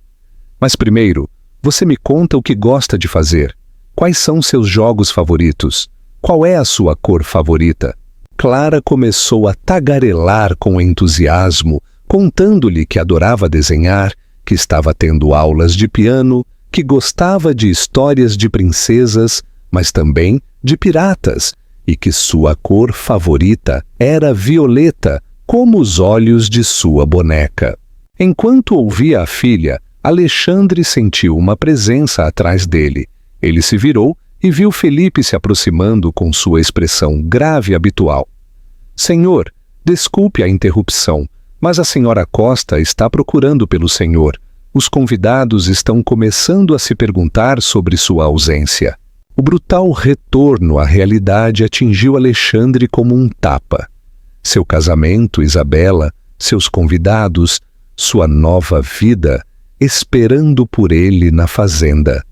Mas primeiro, você me conta o que gosta de fazer. Quais são seus jogos favoritos? Qual é a sua cor favorita? Clara começou a tagarelar com entusiasmo, contando-lhe que adorava desenhar, que estava tendo aulas de piano, que gostava de histórias de princesas, mas também de piratas, e que sua cor favorita era violeta, como os olhos de sua boneca. Enquanto ouvia a filha, Alexandre sentiu uma presença atrás dele. Ele se virou e viu Felipe se aproximando com sua expressão grave habitual. Senhor, desculpe a interrupção, mas a senhora Costa está procurando pelo senhor. Os convidados estão começando a se perguntar sobre sua ausência. O brutal retorno à realidade atingiu Alexandre como um tapa. Seu casamento, Isabela, seus convidados, sua nova vida, esperando por ele na fazenda.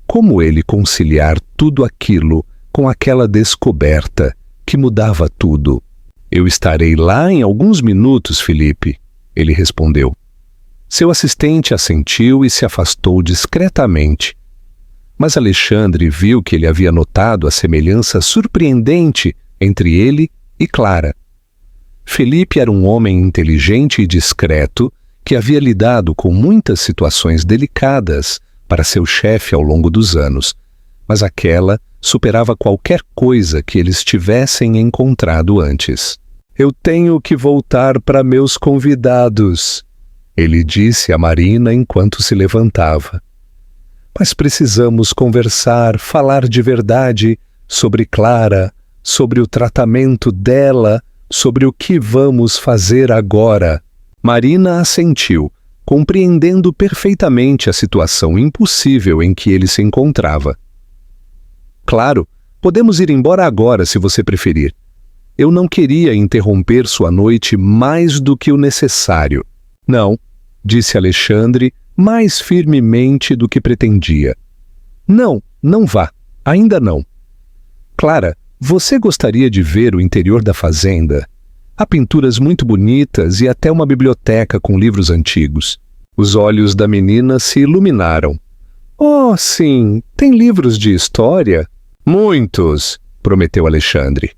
Como ele conciliar tudo aquilo com aquela descoberta que mudava tudo? Eu estarei lá em alguns minutos, Felipe, ele respondeu. Seu assistente assentiu e se afastou discretamente. Mas Alexandre viu que ele havia notado a semelhança surpreendente entre ele e Clara. Felipe era um homem inteligente e discreto que havia lidado com muitas situações delicadas para seu chefe ao longo dos anos, mas aquela superava qualquer coisa que eles tivessem encontrado antes. Eu tenho que voltar para meus convidados, ele disse a Marina enquanto se levantava. Mas precisamos conversar, falar de verdade sobre Clara, sobre o tratamento dela, sobre o que vamos fazer agora. Marina assentiu, compreendendo perfeitamente a situação impossível em que ele se encontrava. Claro, podemos ir embora agora se você preferir. Eu não queria interromper sua noite mais do que o necessário. Não, disse Alexandre mais firmemente do que pretendia. Não, não vá, ainda não. Clara, você gostaria de ver o interior da fazenda? Há pinturas muito bonitas e até uma biblioteca com livros antigos. Os olhos da menina se iluminaram. Oh, sim, tem livros de história? Muitos, prometeu Alexandre.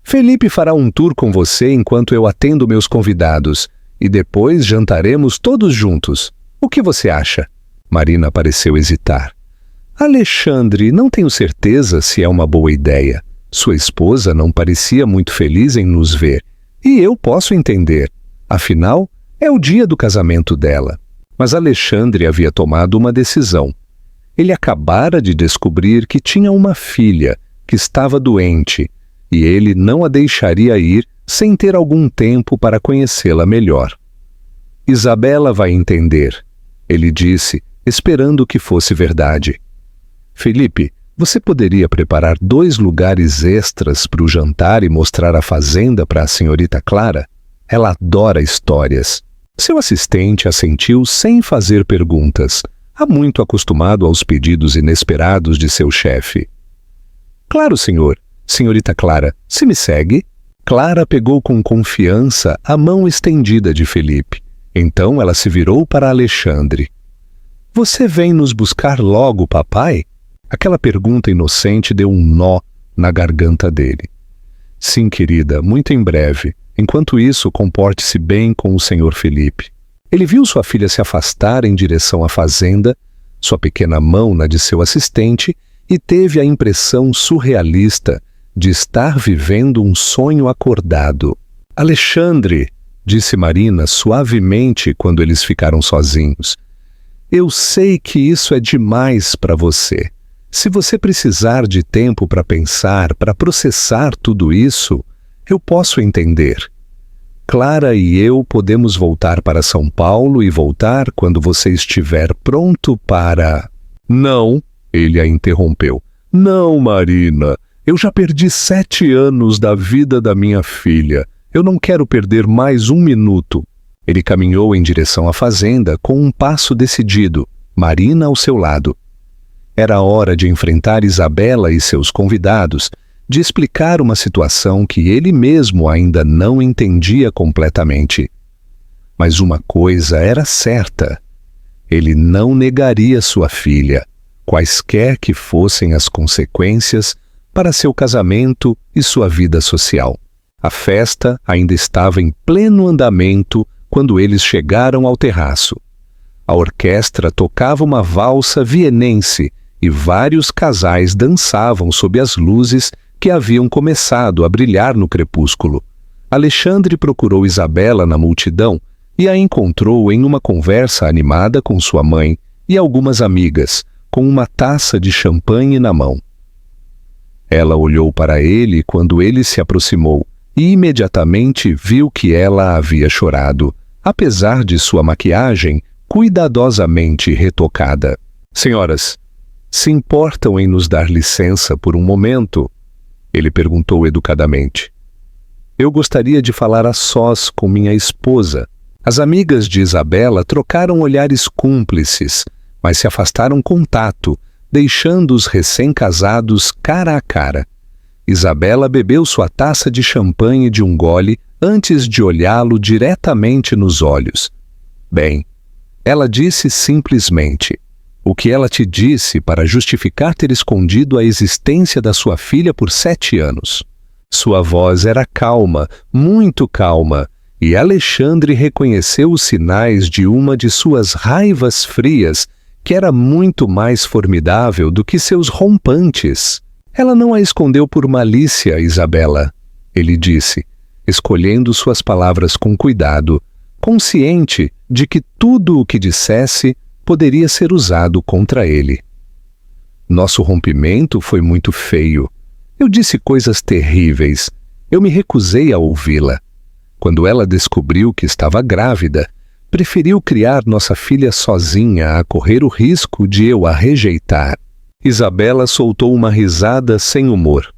Felipe fará um tour com você enquanto eu atendo meus convidados, e depois jantaremos todos juntos. O que você acha? Marina pareceu hesitar. Alexandre, não tenho certeza se é uma boa ideia. Sua esposa não parecia muito feliz em nos ver, e eu posso entender. Afinal, é o dia do casamento dela. Mas Alexandre havia tomado uma decisão. Ele acabara de descobrir que tinha uma filha que estava doente, e ele não a deixaria ir sem ter algum tempo para conhecê-la melhor. Isabela vai entender, ele disse, esperando que fosse verdade. Felipe, você poderia preparar 2 lugares extras para o jantar e mostrar a fazenda para a senhorita Clara? Ela adora histórias. Seu assistente assentiu sem fazer perguntas, há muito acostumado aos pedidos inesperados de seu chefe. Claro, senhor. Senhorita Clara, se me segue? Clara pegou com confiança a mão estendida de Felipe. Então ela se virou para Alexandre. Você vem nos buscar logo, papai? Aquela pergunta inocente deu um nó na garganta dele. Sim, querida, muito em breve. Enquanto isso, comporte-se bem com o senhor Felipe. Ele viu sua filha se afastar em direção à fazenda, sua pequena mão na de seu assistente, e teve a impressão surrealista de estar vivendo um sonho acordado. Alexandre, disse Marina suavemente quando eles ficaram sozinhos, eu sei que isso é demais para você. Se você precisar de tempo para pensar, para processar tudo isso, eu posso entender. Clara e eu podemos voltar para São Paulo e voltar quando você estiver pronto para... Não, ele a interrompeu. Não, Marina, eu já perdi 7 anos da vida da minha filha. Eu não quero perder mais um minuto. Ele caminhou em direção à fazenda com um passo decidido, Marina ao seu lado. Era hora de enfrentar Isabela e seus convidados, de explicar uma situação que ele mesmo ainda não entendia completamente. Mas uma coisa era certa. Ele não negaria sua filha, quaisquer que fossem as consequências para seu casamento e sua vida social. A festa ainda estava em pleno andamento quando eles chegaram ao terraço. A orquestra tocava uma valsa vienense e vários casais dançavam sob as luzes que haviam começado a brilhar no crepúsculo. Alexandre procurou Isabela na multidão e a encontrou em uma conversa animada com sua mãe e algumas amigas, com uma taça de champanhe na mão. Ela olhou para ele quando ele se aproximou e imediatamente viu que ela havia chorado, apesar de sua maquiagem cuidadosamente retocada. Senhoras, se importam em nos dar licença por um momento? Ele perguntou educadamente. Eu gostaria de falar a sós com minha esposa. As amigas de Isabela trocaram olhares cúmplices, mas se afastaram com tato, deixando os recém-casados cara a cara. Isabela bebeu sua taça de champanhe de um gole antes de olhá-lo diretamente nos olhos. Bem, ela disse simplesmente: o que ela te disse para justificar ter escondido a existência da sua filha por 7 anos. Sua voz era calma, muito calma, e Alexandre reconheceu os sinais de uma de suas raivas frias, que era muito mais formidável do que seus rompantes. Ela não a escondeu por malícia, Isabela, ele disse, escolhendo suas palavras com cuidado, consciente de que tudo o que dissesse poderia ser usado contra ele. Nosso rompimento foi muito feio. Eu disse coisas terríveis. Eu me recusei a ouvi-la. Quando ela descobriu que estava grávida, preferiu criar nossa filha sozinha a correr o risco de eu a rejeitar. Isabela soltou uma risada sem humor.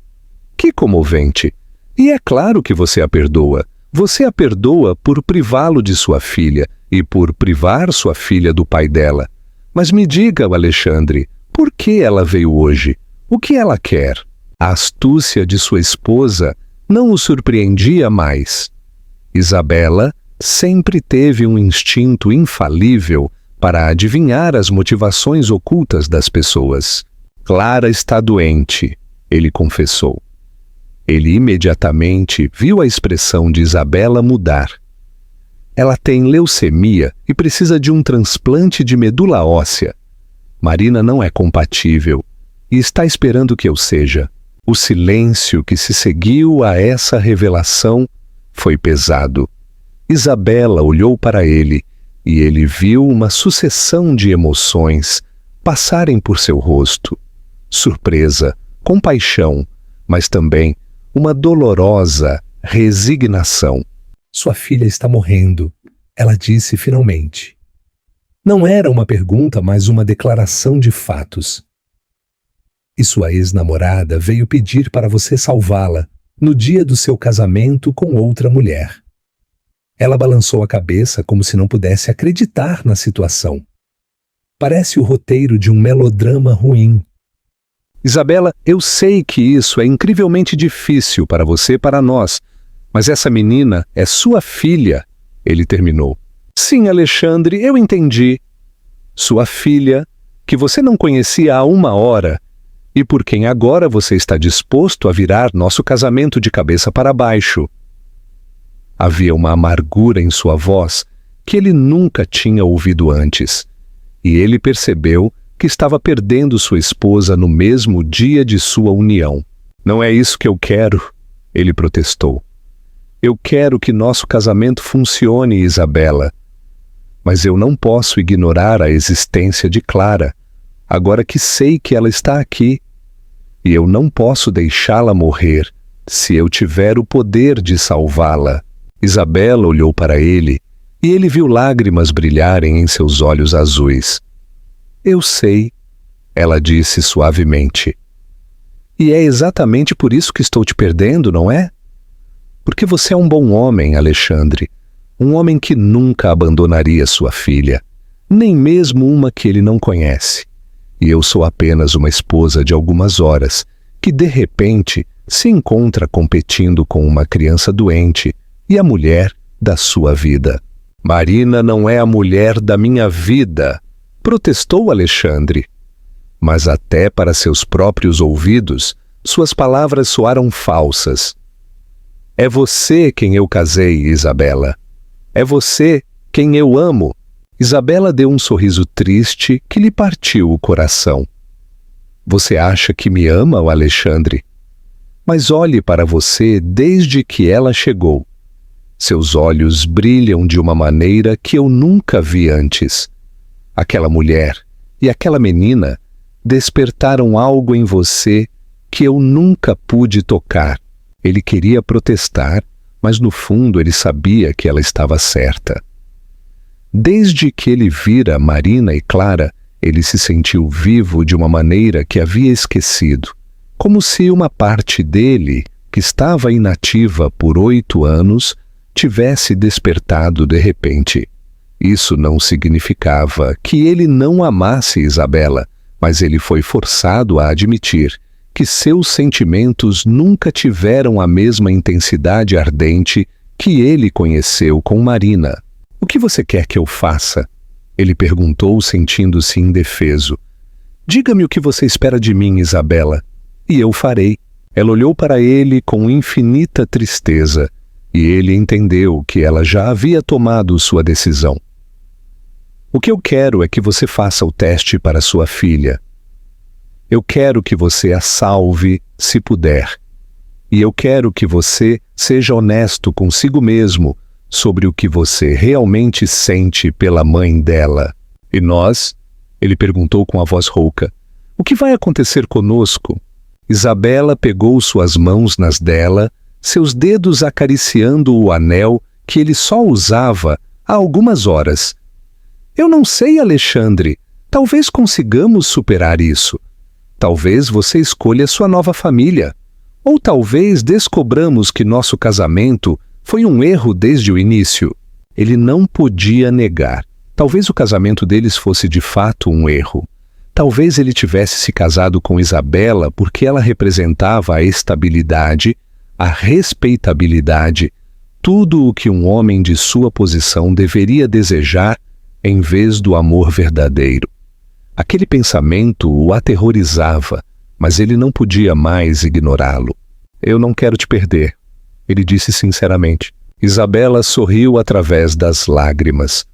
Que comovente! E é claro que você a perdoa. Você a perdoa por privá-lo de sua filha e por privar sua filha do pai dela. Mas me diga, Alexandre, por que ela veio hoje? O que ela quer? A astúcia de sua esposa não o surpreendia mais. Isabela sempre teve um instinto infalível para adivinhar as motivações ocultas das pessoas. Clara está doente, ele confessou. Ele imediatamente viu a expressão de Isabela mudar. Ela tem leucemia e precisa de um transplante de medula óssea. Marina não é compatível e está esperando que eu seja. O silêncio que se seguiu a essa revelação foi pesado. Isabela olhou para ele e ele viu uma sucessão de emoções passarem por seu rosto. Surpresa, compaixão, mas também uma dolorosa resignação. Sua filha está morrendo, ela disse finalmente. Não era uma pergunta, mas uma declaração de fatos. E sua ex-namorada veio pedir para você salvá-la no dia do seu casamento com outra mulher. Ela balançou a cabeça como se não pudesse acreditar na situação. Parece o roteiro de um melodrama ruim. Isabela, eu sei que isso é incrivelmente difícil para você e para nós, mas essa menina é sua filha, ele terminou. Sim, Alexandre, eu entendi. Sua filha, que você não conhecia há 1 hora, e por quem agora você está disposto a virar nosso casamento de cabeça para baixo. Havia uma amargura em sua voz que ele nunca tinha ouvido antes, e ele percebeu que estava perdendo sua esposa no mesmo dia de sua união. Não é isso que eu quero, ele protestou. Eu quero que nosso casamento funcione, Isabela. Mas eu não posso ignorar a existência de Clara, agora que sei que ela está aqui. E eu não posso deixá-la morrer se eu tiver o poder de salvá-la. Isabela olhou para ele e ele viu lágrimas brilharem em seus olhos azuis. Eu sei, ela disse suavemente. E é exatamente por isso que estou te perdendo, não é? Porque você é um bom homem, Alexandre. Um homem que nunca abandonaria sua filha, nem mesmo uma que ele não conhece. E eu sou apenas uma esposa de algumas horas, que de repente se encontra competindo com uma criança doente e a mulher da sua vida. Marina não é a mulher da minha vida, protestou Alexandre. Mas até para seus próprios ouvidos, suas palavras soaram falsas. É você quem eu casei, Isabela. É você quem eu amo. Isabela deu um sorriso triste que lhe partiu o coração. Você acha que me ama, Alexandre? Mas olhe para você desde que ela chegou. Seus olhos brilham de uma maneira que eu nunca vi antes. Aquela mulher e aquela menina despertaram algo em você que eu nunca pude tocar. Ele queria protestar, mas no fundo ele sabia que ela estava certa. Desde que ele vira Marina e Clara, ele se sentiu vivo de uma maneira que havia esquecido, como se uma parte dele, que estava inativa por 8 anos, tivesse despertado de repente. Isso não significava que ele não amasse Isabela, mas ele foi forçado a admitir que seus sentimentos nunca tiveram a mesma intensidade ardente que ele conheceu com Marina. O que você quer que eu faça? Ele perguntou, sentindo-se indefeso. Diga-me o que você espera de mim, Isabela, e eu farei. Ela olhou para ele com infinita tristeza, e ele entendeu que ela já havia tomado sua decisão. O que eu quero é que você faça o teste para sua filha. Eu quero que você a salve, se puder. E eu quero que você seja honesto consigo mesmo sobre o que você realmente sente pela mãe dela. E nós? Ele perguntou com a voz rouca. O que vai acontecer conosco? Isabela pegou suas mãos nas dela, seus dedos acariciando o anel que ele só usava há algumas horas. Eu não sei, Alexandre. Talvez consigamos superar isso. Talvez você escolha sua nova família. Ou talvez descobramos que nosso casamento foi um erro desde o início. Ele não podia negar. Talvez o casamento deles fosse de fato um erro. Talvez ele tivesse se casado com Isabela porque ela representava a estabilidade, a respeitabilidade, tudo o que um homem de sua posição deveria desejar em vez do amor verdadeiro. Aquele pensamento o aterrorizava, mas ele não podia mais ignorá-lo. Eu não quero te perder, ele disse sinceramente. Isabela sorriu através das lágrimas.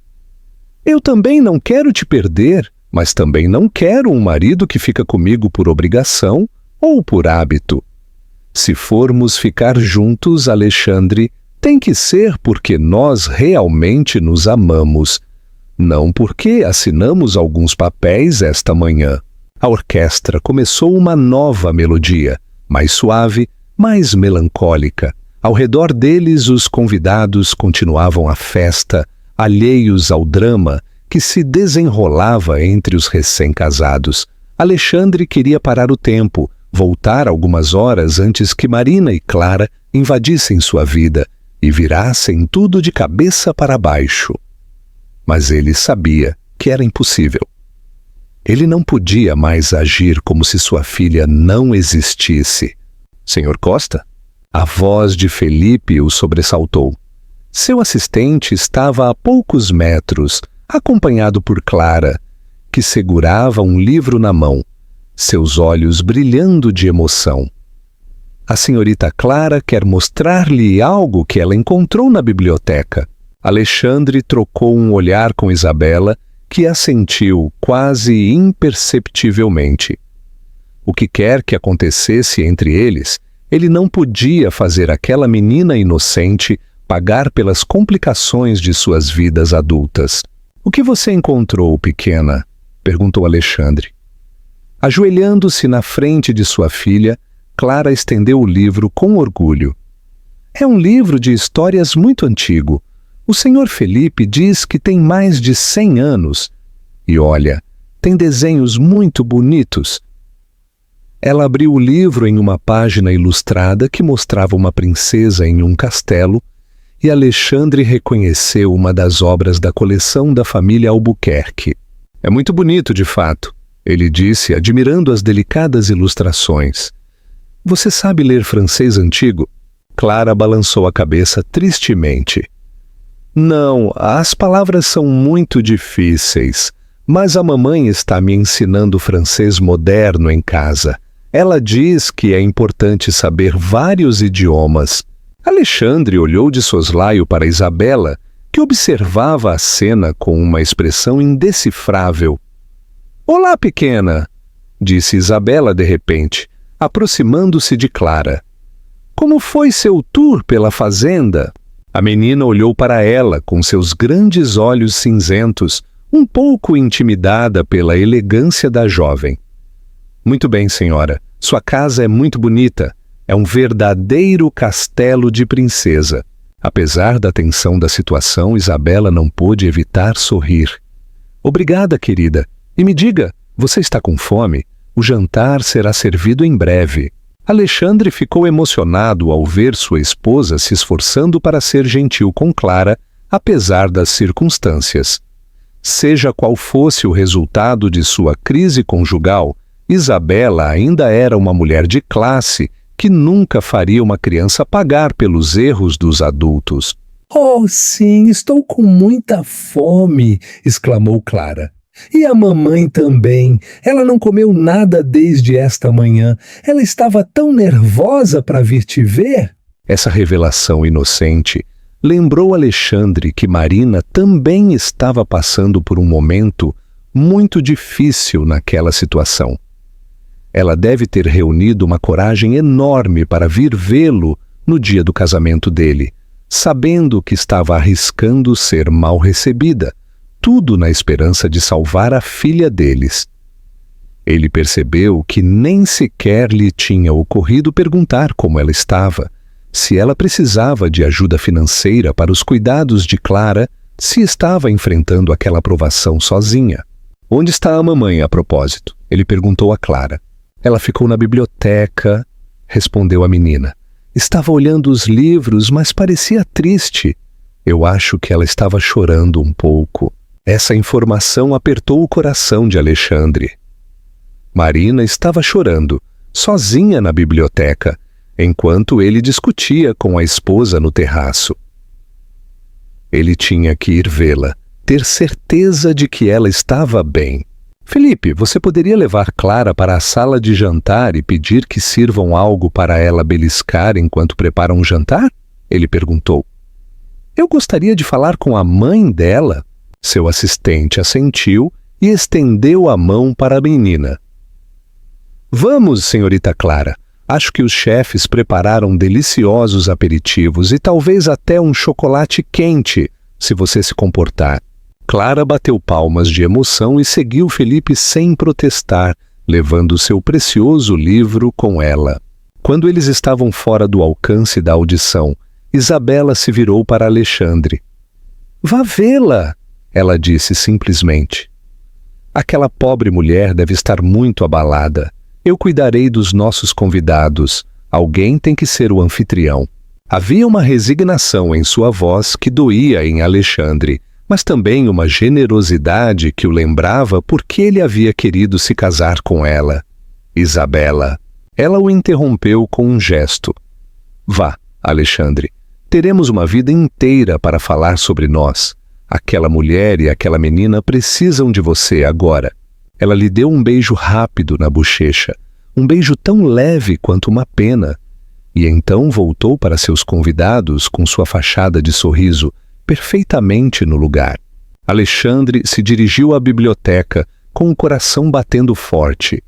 Eu também não quero te perder, mas também não quero um marido que fica comigo por obrigação ou por hábito. Se formos ficar juntos, Alexandre, tem que ser porque nós realmente nos amamos, não porque assinamos alguns papéis esta manhã. A orquestra começou uma nova melodia, mais suave, mais melancólica. Ao redor deles, os convidados continuavam a festa, alheios ao drama que se desenrolava entre os recém-casados. Alexandre queria parar o tempo, voltar algumas horas antes que Marina e Clara invadissem sua vida e virassem tudo de cabeça para baixo. Mas ele sabia que era impossível. Ele não podia mais agir como se sua filha não existisse. Senhor Costa? A voz de Felipe o sobressaltou. Seu assistente estava a poucos metros, acompanhado por Clara, que segurava um livro na mão, seus olhos brilhando de emoção. A senhorita Clara quer mostrar-lhe algo que ela encontrou na biblioteca. Alexandre trocou um olhar com Isabela, que assentiu quase imperceptivelmente. O que quer que acontecesse entre eles, ele não podia fazer aquela menina inocente pagar pelas complicações de suas vidas adultas. O que você encontrou, pequena? Perguntou Alexandre. Ajoelhando-se na frente de sua filha, Clara estendeu o livro com orgulho. É um livro de histórias muito antigo. O senhor Felipe diz que tem mais de 100 anos. E olha, tem desenhos muito bonitos. Ela abriu o livro em uma página ilustrada que mostrava uma princesa em um castelo, e Alexandre reconheceu uma das obras da coleção da família Albuquerque. É muito bonito, de fato, ele disse, admirando as delicadas ilustrações. Você sabe ler francês antigo? Clara balançou a cabeça tristemente. Não, as palavras são muito difíceis, mas a mamãe está me ensinando francês moderno em casa. Ela diz que é importante saber vários idiomas. Alexandre olhou de soslaio para Isabela, que observava a cena com uma expressão indecifrável. Olá, pequena, disse Isabela de repente, aproximando-se de Clara. Como foi seu tour pela fazenda? A menina olhou para ela com seus grandes olhos cinzentos, um pouco intimidada pela elegância da jovem. Muito bem, senhora. Sua casa é muito bonita. É um verdadeiro castelo de princesa. Apesar da tensão da situação, Isabela não pôde evitar sorrir. Obrigada, querida. E me diga, você está com fome? O jantar será servido em breve. Alexandre ficou emocionado ao ver sua esposa se esforçando para ser gentil com Clara, apesar das circunstâncias. Seja qual fosse o resultado de sua crise conjugal, Isabela ainda era uma mulher de classe que nunca faria uma criança pagar pelos erros dos adultos. Oh, sim, estou com muita fome, exclamou Clara. E a mamãe também. Ela não comeu nada desde esta manhã. Ela estava tão nervosa para vir te ver. Essa revelação inocente lembrou Alexandre que Marina também estava passando por um momento muito difícil naquela situação. Ela deve ter reunido uma coragem enorme para vir vê-lo no dia do casamento dele, sabendo que estava arriscando ser mal recebida, tudo na esperança de salvar a filha deles. Ele percebeu que nem sequer lhe tinha ocorrido perguntar como ela estava, se ela precisava de ajuda financeira para os cuidados de Clara se estava enfrentando aquela provação sozinha. Onde está a mamãe, a propósito? Ele perguntou a Clara. Ela ficou na biblioteca, respondeu a menina. Estava olhando os livros, mas parecia triste. Eu acho que ela estava chorando um pouco. Essa informação apertou o coração de Alexandre. Marina estava chorando, sozinha na biblioteca, enquanto ele discutia com a esposa no terraço. Ele tinha que ir vê-la, ter certeza de que ela estava bem. Felipe, você poderia levar Clara para a sala de jantar e pedir que sirvam algo para ela beliscar enquanto preparam um jantar? Ele perguntou. Eu gostaria de falar com a mãe dela. Seu assistente assentiu e estendeu a mão para a menina. Vamos, senhorita Clara. Acho que os chefes prepararam deliciosos aperitivos e talvez até um chocolate quente, se você se comportar. Clara bateu palmas de emoção e seguiu Felipe sem protestar, levando seu precioso livro com ela. Quando eles estavam fora do alcance da audição, Isabela se virou para Alexandre. Vá vê-la, ela disse simplesmente. Aquela pobre mulher deve estar muito abalada. Eu cuidarei dos nossos convidados. Alguém tem que ser o anfitrião. Havia uma resignação em sua voz que doía em Alexandre, mas também uma generosidade que o lembrava porque ele havia querido se casar com ela. Isabela. Ela o interrompeu com um gesto. Vá, Alexandre. Teremos uma vida inteira para falar sobre nós. Aquela mulher e aquela menina precisam de você agora. Ela lhe deu um beijo rápido na bochecha, um beijo tão leve quanto uma pena, e então voltou para seus convidados com sua fachada de sorriso perfeitamente no lugar. Alexandre se dirigiu à biblioteca com o coração batendo forte.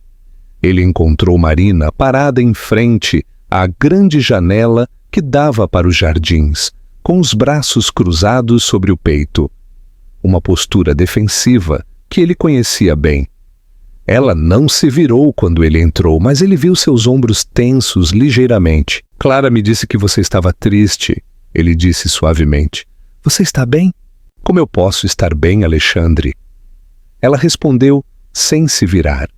Ele encontrou Marina parada em frente à grande janela que dava para os jardins, com os braços cruzados sobre o peito. Uma postura defensiva que ele conhecia bem. Ela não se virou quando ele entrou, mas ele viu seus ombros tensos ligeiramente. Clara me disse que você estava triste, ele disse suavemente. Você está bem? Como eu posso estar bem, Alexandre? Ela respondeu sem se virar.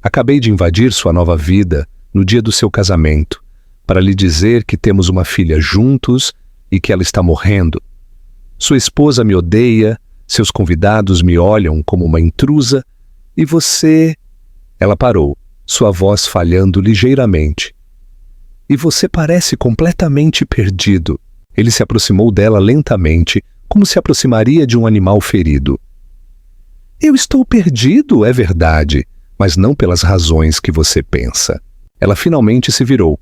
Acabei de invadir sua nova vida no dia do seu casamento, para lhe dizer que temos uma filha juntos e que ela está morrendo. Sua esposa me odeia, seus convidados me olham como uma intrusa, e você... Ela parou, sua voz falhando ligeiramente. E você parece completamente perdido. Ele se aproximou dela lentamente, como se aproximaria de um animal ferido. Eu estou perdido, é verdade, mas não pelas razões que você pensa. Ela finalmente se virou,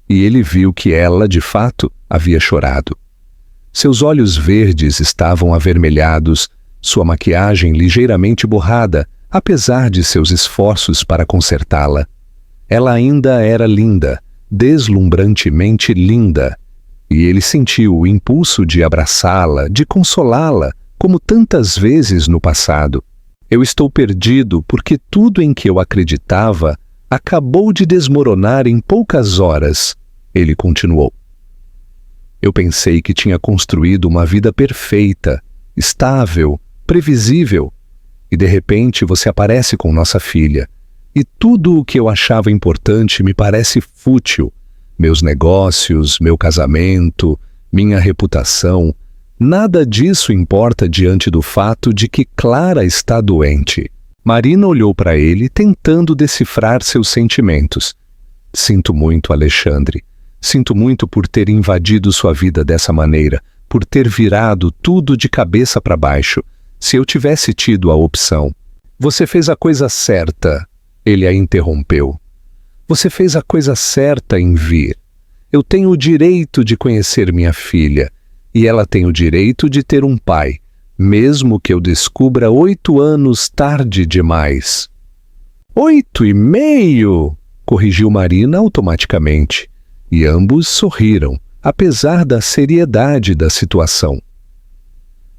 e ele viu que ela, de fato, havia chorado. Seus olhos verdes estavam avermelhados, sua maquiagem ligeiramente borrada, apesar de seus esforços para consertá-la. Ela ainda era linda, deslumbrantemente linda, e ele sentiu o impulso de abraçá-la, de consolá-la, como tantas vezes no passado. Eu estou perdido porque tudo em que eu acreditava acabou de desmoronar em poucas horas, ele continuou. Eu pensei que tinha construído uma vida perfeita, estável, previsível, e de repente você aparece com nossa filha, e tudo o que eu achava importante me parece fútil. Meus negócios, meu casamento, minha reputação, nada disso importa diante do fato de que Clara está doente. Marina olhou para ele, tentando decifrar seus sentimentos. Sinto muito, Alexandre. Sinto muito por ter invadido sua vida dessa maneira, por ter virado tudo de cabeça para baixo. Se eu tivesse tido a opção. Você fez a coisa certa, ele a interrompeu. Você fez a coisa certa em vir. Eu tenho o direito de conhecer minha filha, e ela tem o direito de ter um pai, mesmo que eu descubra 8 anos tarde demais. 8,5, corrigiu Marina automaticamente, e ambos sorriram, apesar da seriedade da situação.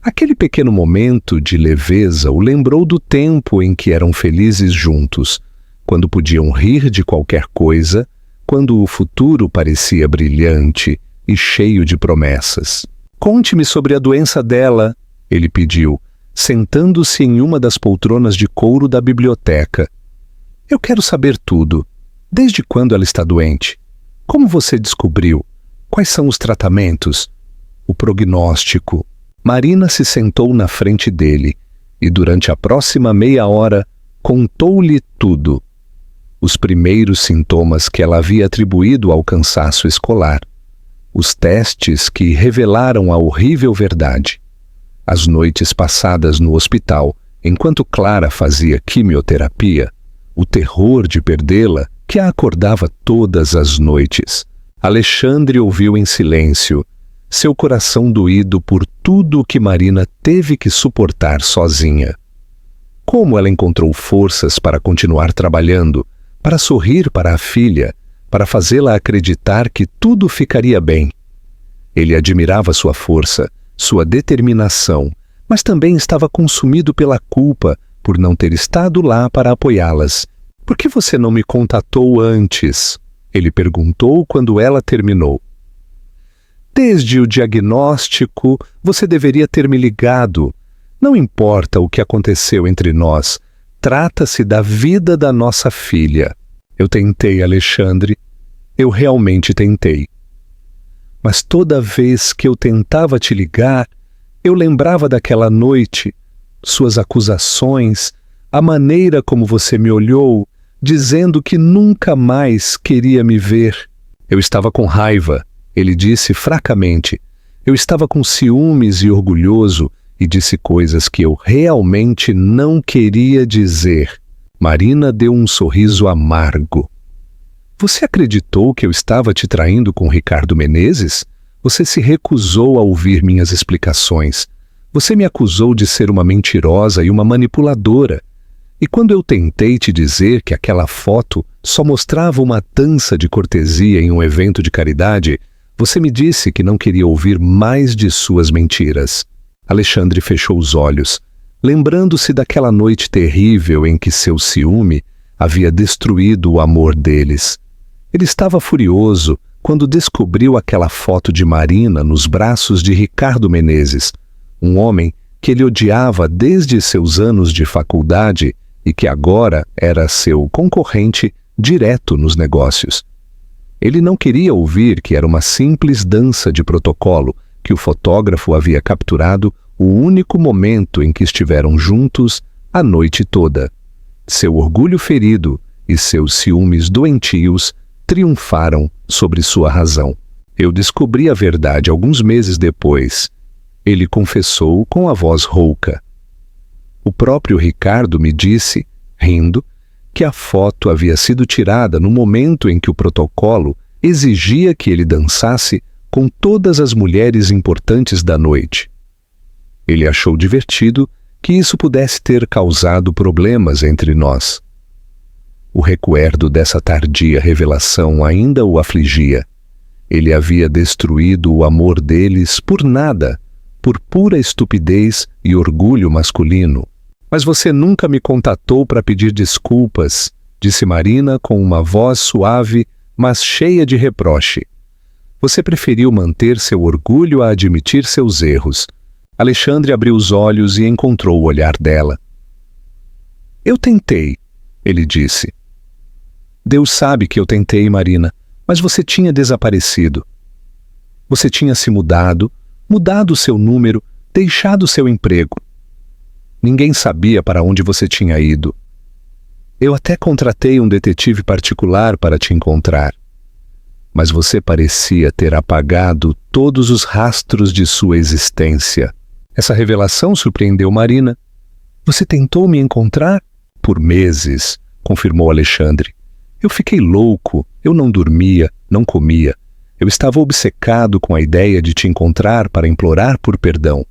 Aquele pequeno momento de leveza o lembrou do tempo em que eram felizes juntos, quando podiam rir de qualquer coisa, quando o futuro parecia brilhante e cheio de promessas. Conte-me sobre a doença dela, ele pediu, sentando-se em uma das poltronas de couro da biblioteca. Eu quero saber tudo. Desde quando ela está doente? Como você descobriu? Quais são os tratamentos? O prognóstico. Marina se sentou na frente dele e, durante a próxima meia hora, contou-lhe tudo. Os primeiros sintomas que ela havia atribuído ao cansaço escolar. Os testes que revelaram a horrível verdade. As noites passadas no hospital, enquanto Clara fazia quimioterapia. O terror de perdê-la, que a acordava todas as noites. Alexandre ouviu em silêncio, seu coração doído por tudo o que Marina teve que suportar sozinha. Como ela encontrou forças para continuar trabalhando, para sorrir para a filha, para fazê-la acreditar que tudo ficaria bem. Ele admirava sua força, sua determinação, mas também estava consumido pela culpa por não ter estado lá para apoiá-las. Por que você não me contatou antes? Ele perguntou quando ela terminou. Desde o diagnóstico, você deveria ter me ligado. Não importa o que aconteceu entre nós, trata-se da vida da nossa filha. Eu tentei, Alexandre. Eu realmente tentei. Mas toda vez que eu tentava te ligar, eu lembrava daquela noite, suas acusações, a maneira como você me olhou, dizendo que nunca mais queria me ver. Eu estava com raiva, ele disse fracamente. Eu estava com ciúmes e orgulhoso e disse coisas que eu realmente não queria dizer. Marina deu um sorriso amargo. Você acreditou que eu estava te traindo com Ricardo Menezes? Você se recusou a ouvir minhas explicações. Você me acusou de ser uma mentirosa e uma manipuladora. E quando eu tentei te dizer que aquela foto só mostrava uma dança de cortesia em um evento de caridade, você me disse que não queria ouvir mais de suas mentiras. Alexandre fechou os olhos, lembrando-se daquela noite terrível em que seu ciúme havia destruído o amor deles. Ele estava furioso quando descobriu aquela foto de Marina nos braços de Ricardo Menezes, um homem que ele odiava desde seus anos de faculdade e que agora era seu concorrente direto nos negócios. Ele não queria ouvir que era uma simples dança de protocolo, que o fotógrafo havia capturado o único momento em que estiveram juntos a noite toda. Seu orgulho ferido e seus ciúmes doentios triunfaram sobre sua razão. Eu descobri a verdade alguns meses depois. Ele confessou com a voz rouca. O próprio Ricardo me disse, rindo, que a foto havia sido tirada no momento em que o protocolo exigia que ele dançasse com todas as mulheres importantes da noite. Ele achou divertido que isso pudesse ter causado problemas entre nós. O recuerdo dessa tardia revelação ainda o afligia. Ele havia destruído o amor deles por nada, por pura estupidez e orgulho masculino. Mas você nunca me contatou para pedir desculpas, disse Marina com uma voz suave, mas cheia de reproche. Você preferiu manter seu orgulho a admitir seus erros. Alexandre abriu os olhos e encontrou o olhar dela. Eu tentei, ele disse. Deus sabe que eu tentei, Marina, mas você tinha desaparecido. Você tinha se mudado seu número, deixado seu emprego. Ninguém sabia para onde você tinha ido. Eu até contratei um detetive particular para te encontrar. Mas você parecia ter apagado todos os rastros de sua existência. Essa revelação surpreendeu Marina. Você tentou me encontrar? Por meses, confirmou Alexandre. Eu fiquei louco, eu não dormia, não comia. Eu estava obcecado com a ideia de te encontrar para implorar por perdão.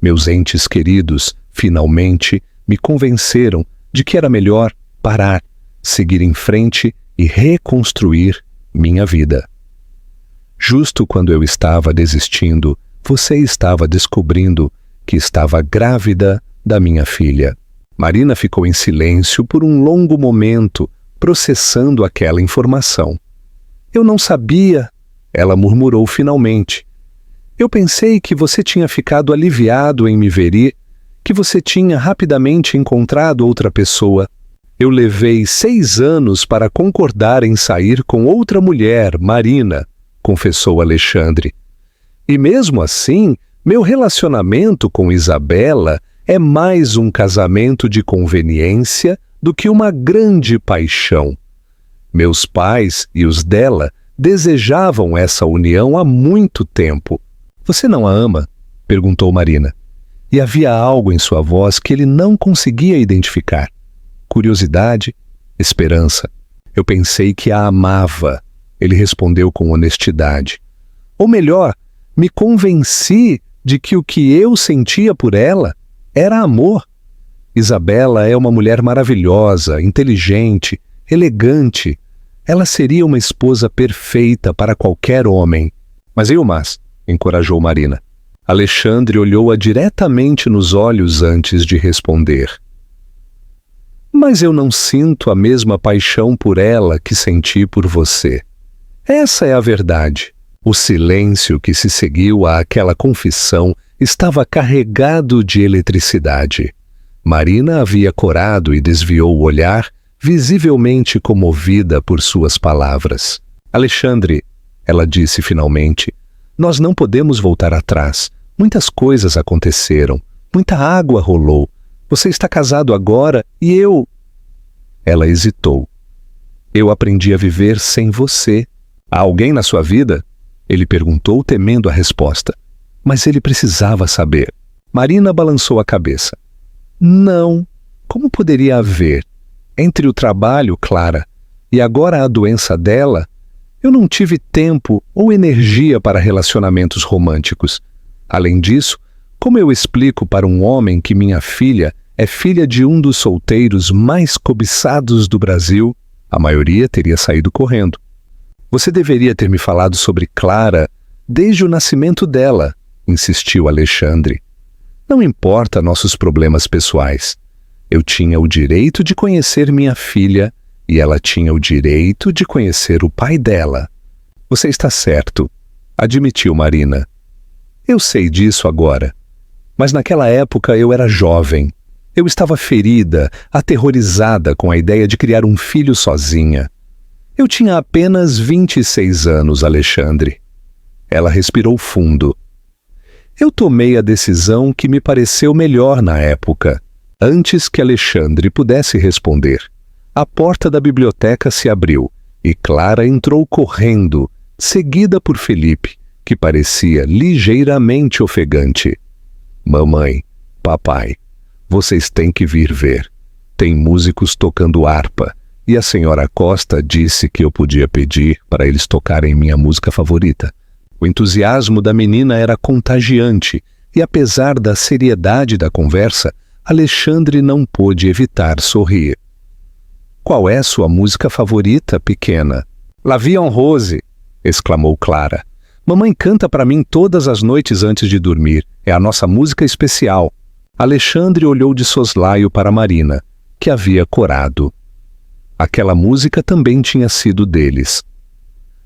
Meus entes queridos, finalmente, me convenceram de que era melhor parar, seguir em frente e reconstruir minha vida. Justo quando eu estava desistindo, você estava descobrindo que estava grávida da minha filha. Marina ficou em silêncio por um longo momento, processando aquela informação. Eu não sabia, ela murmurou finalmente. Eu pensei que você tinha ficado aliviado em me ver ir, que você tinha rapidamente encontrado outra pessoa. Eu levei 6 anos para concordar em sair com outra mulher, Marina, confessou Alexandre. E mesmo assim, meu relacionamento com Isabela é mais um casamento de conveniência do que uma grande paixão. Meus pais e os dela desejavam essa união há muito tempo. Você não a ama? Perguntou Marina. E havia algo em sua voz que ele não conseguia identificar. Curiosidade, esperança. Eu pensei que a amava. Ele respondeu com honestidade. Ou melhor, me convenci de que o que eu sentia por ela era amor. Isabela é uma mulher maravilhosa, inteligente, elegante. Ela seria uma esposa perfeita para qualquer homem. Mas e o mas? Encorajou Marina. Alexandre olhou-a diretamente nos olhos antes de responder. Mas eu não sinto a mesma paixão por ela que senti por você. Essa é a verdade. O silêncio que se seguiu àquela confissão estava carregado de eletricidade. Marina havia corado e desviou o olhar, visivelmente comovida por suas palavras. Alexandre, ela disse finalmente, nós não podemos voltar atrás. Muitas coisas aconteceram. Muita água rolou. Você está casado agora e eu... Ela hesitou. Eu aprendi a viver sem você. Há alguém na sua vida? Ele perguntou, temendo a resposta. Mas ele precisava saber. Marina balançou a cabeça. Não. Como poderia haver? Entre o trabalho, Clara, e agora a doença dela, eu não tive tempo ou energia para relacionamentos românticos. Além disso, como eu explico para um homem que minha filha é filha de um dos solteiros mais cobiçados do Brasil? A maioria teria saído correndo. Você deveria ter me falado sobre Clara desde o nascimento dela, insistiu Alexandre. Não importa nossos problemas pessoais. Eu tinha o direito de conhecer minha filha e ela tinha o direito de conhecer o pai dela. Você está certo, admitiu Marina. Eu sei disso agora. Mas naquela época eu era jovem. Eu estava ferida, aterrorizada com a ideia de criar um filho sozinha. Eu tinha apenas 26 anos, Alexandre. Ela respirou fundo. Eu tomei a decisão que me pareceu melhor na época. Antes que Alexandre pudesse responder, a porta da biblioteca se abriu e Clara entrou correndo, seguida por Felipe, que parecia ligeiramente ofegante. Mamãe, papai, vocês têm que vir ver. Tem músicos tocando harpa e a senhora Costa disse que eu podia pedir para eles tocarem minha música favorita. O entusiasmo da menina era contagiante e, apesar da seriedade da conversa, Alexandre não pôde evitar sorrir. Qual é sua música favorita, pequena? La Vie en Rose, exclamou Clara. Mamãe canta para mim todas as noites antes de dormir. É a nossa música especial. Alexandre olhou de soslaio para Marina, que havia corado. Aquela música também tinha sido deles.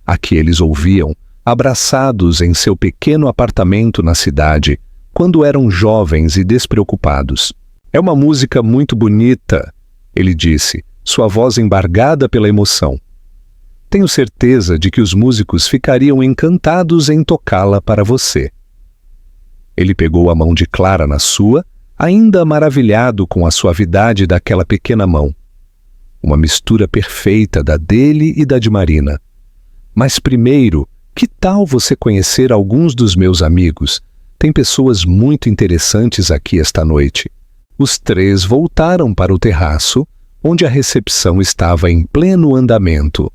A que eles ouviam, abraçados em seu pequeno apartamento na cidade, quando eram jovens e despreocupados. É uma música muito bonita, ele disse, sua voz embargada pela emoção. Tenho certeza de que os músicos ficariam encantados em tocá-la para você. Ele pegou a mão de Clara na sua, ainda maravilhado com a suavidade daquela pequena mão. Uma mistura perfeita da dele e da de Marina. Mas primeiro, que tal você conhecer alguns dos meus amigos? Tem pessoas muito interessantes aqui esta noite. Os 3 voltaram para o terraço, onde a recepção estava em pleno andamento.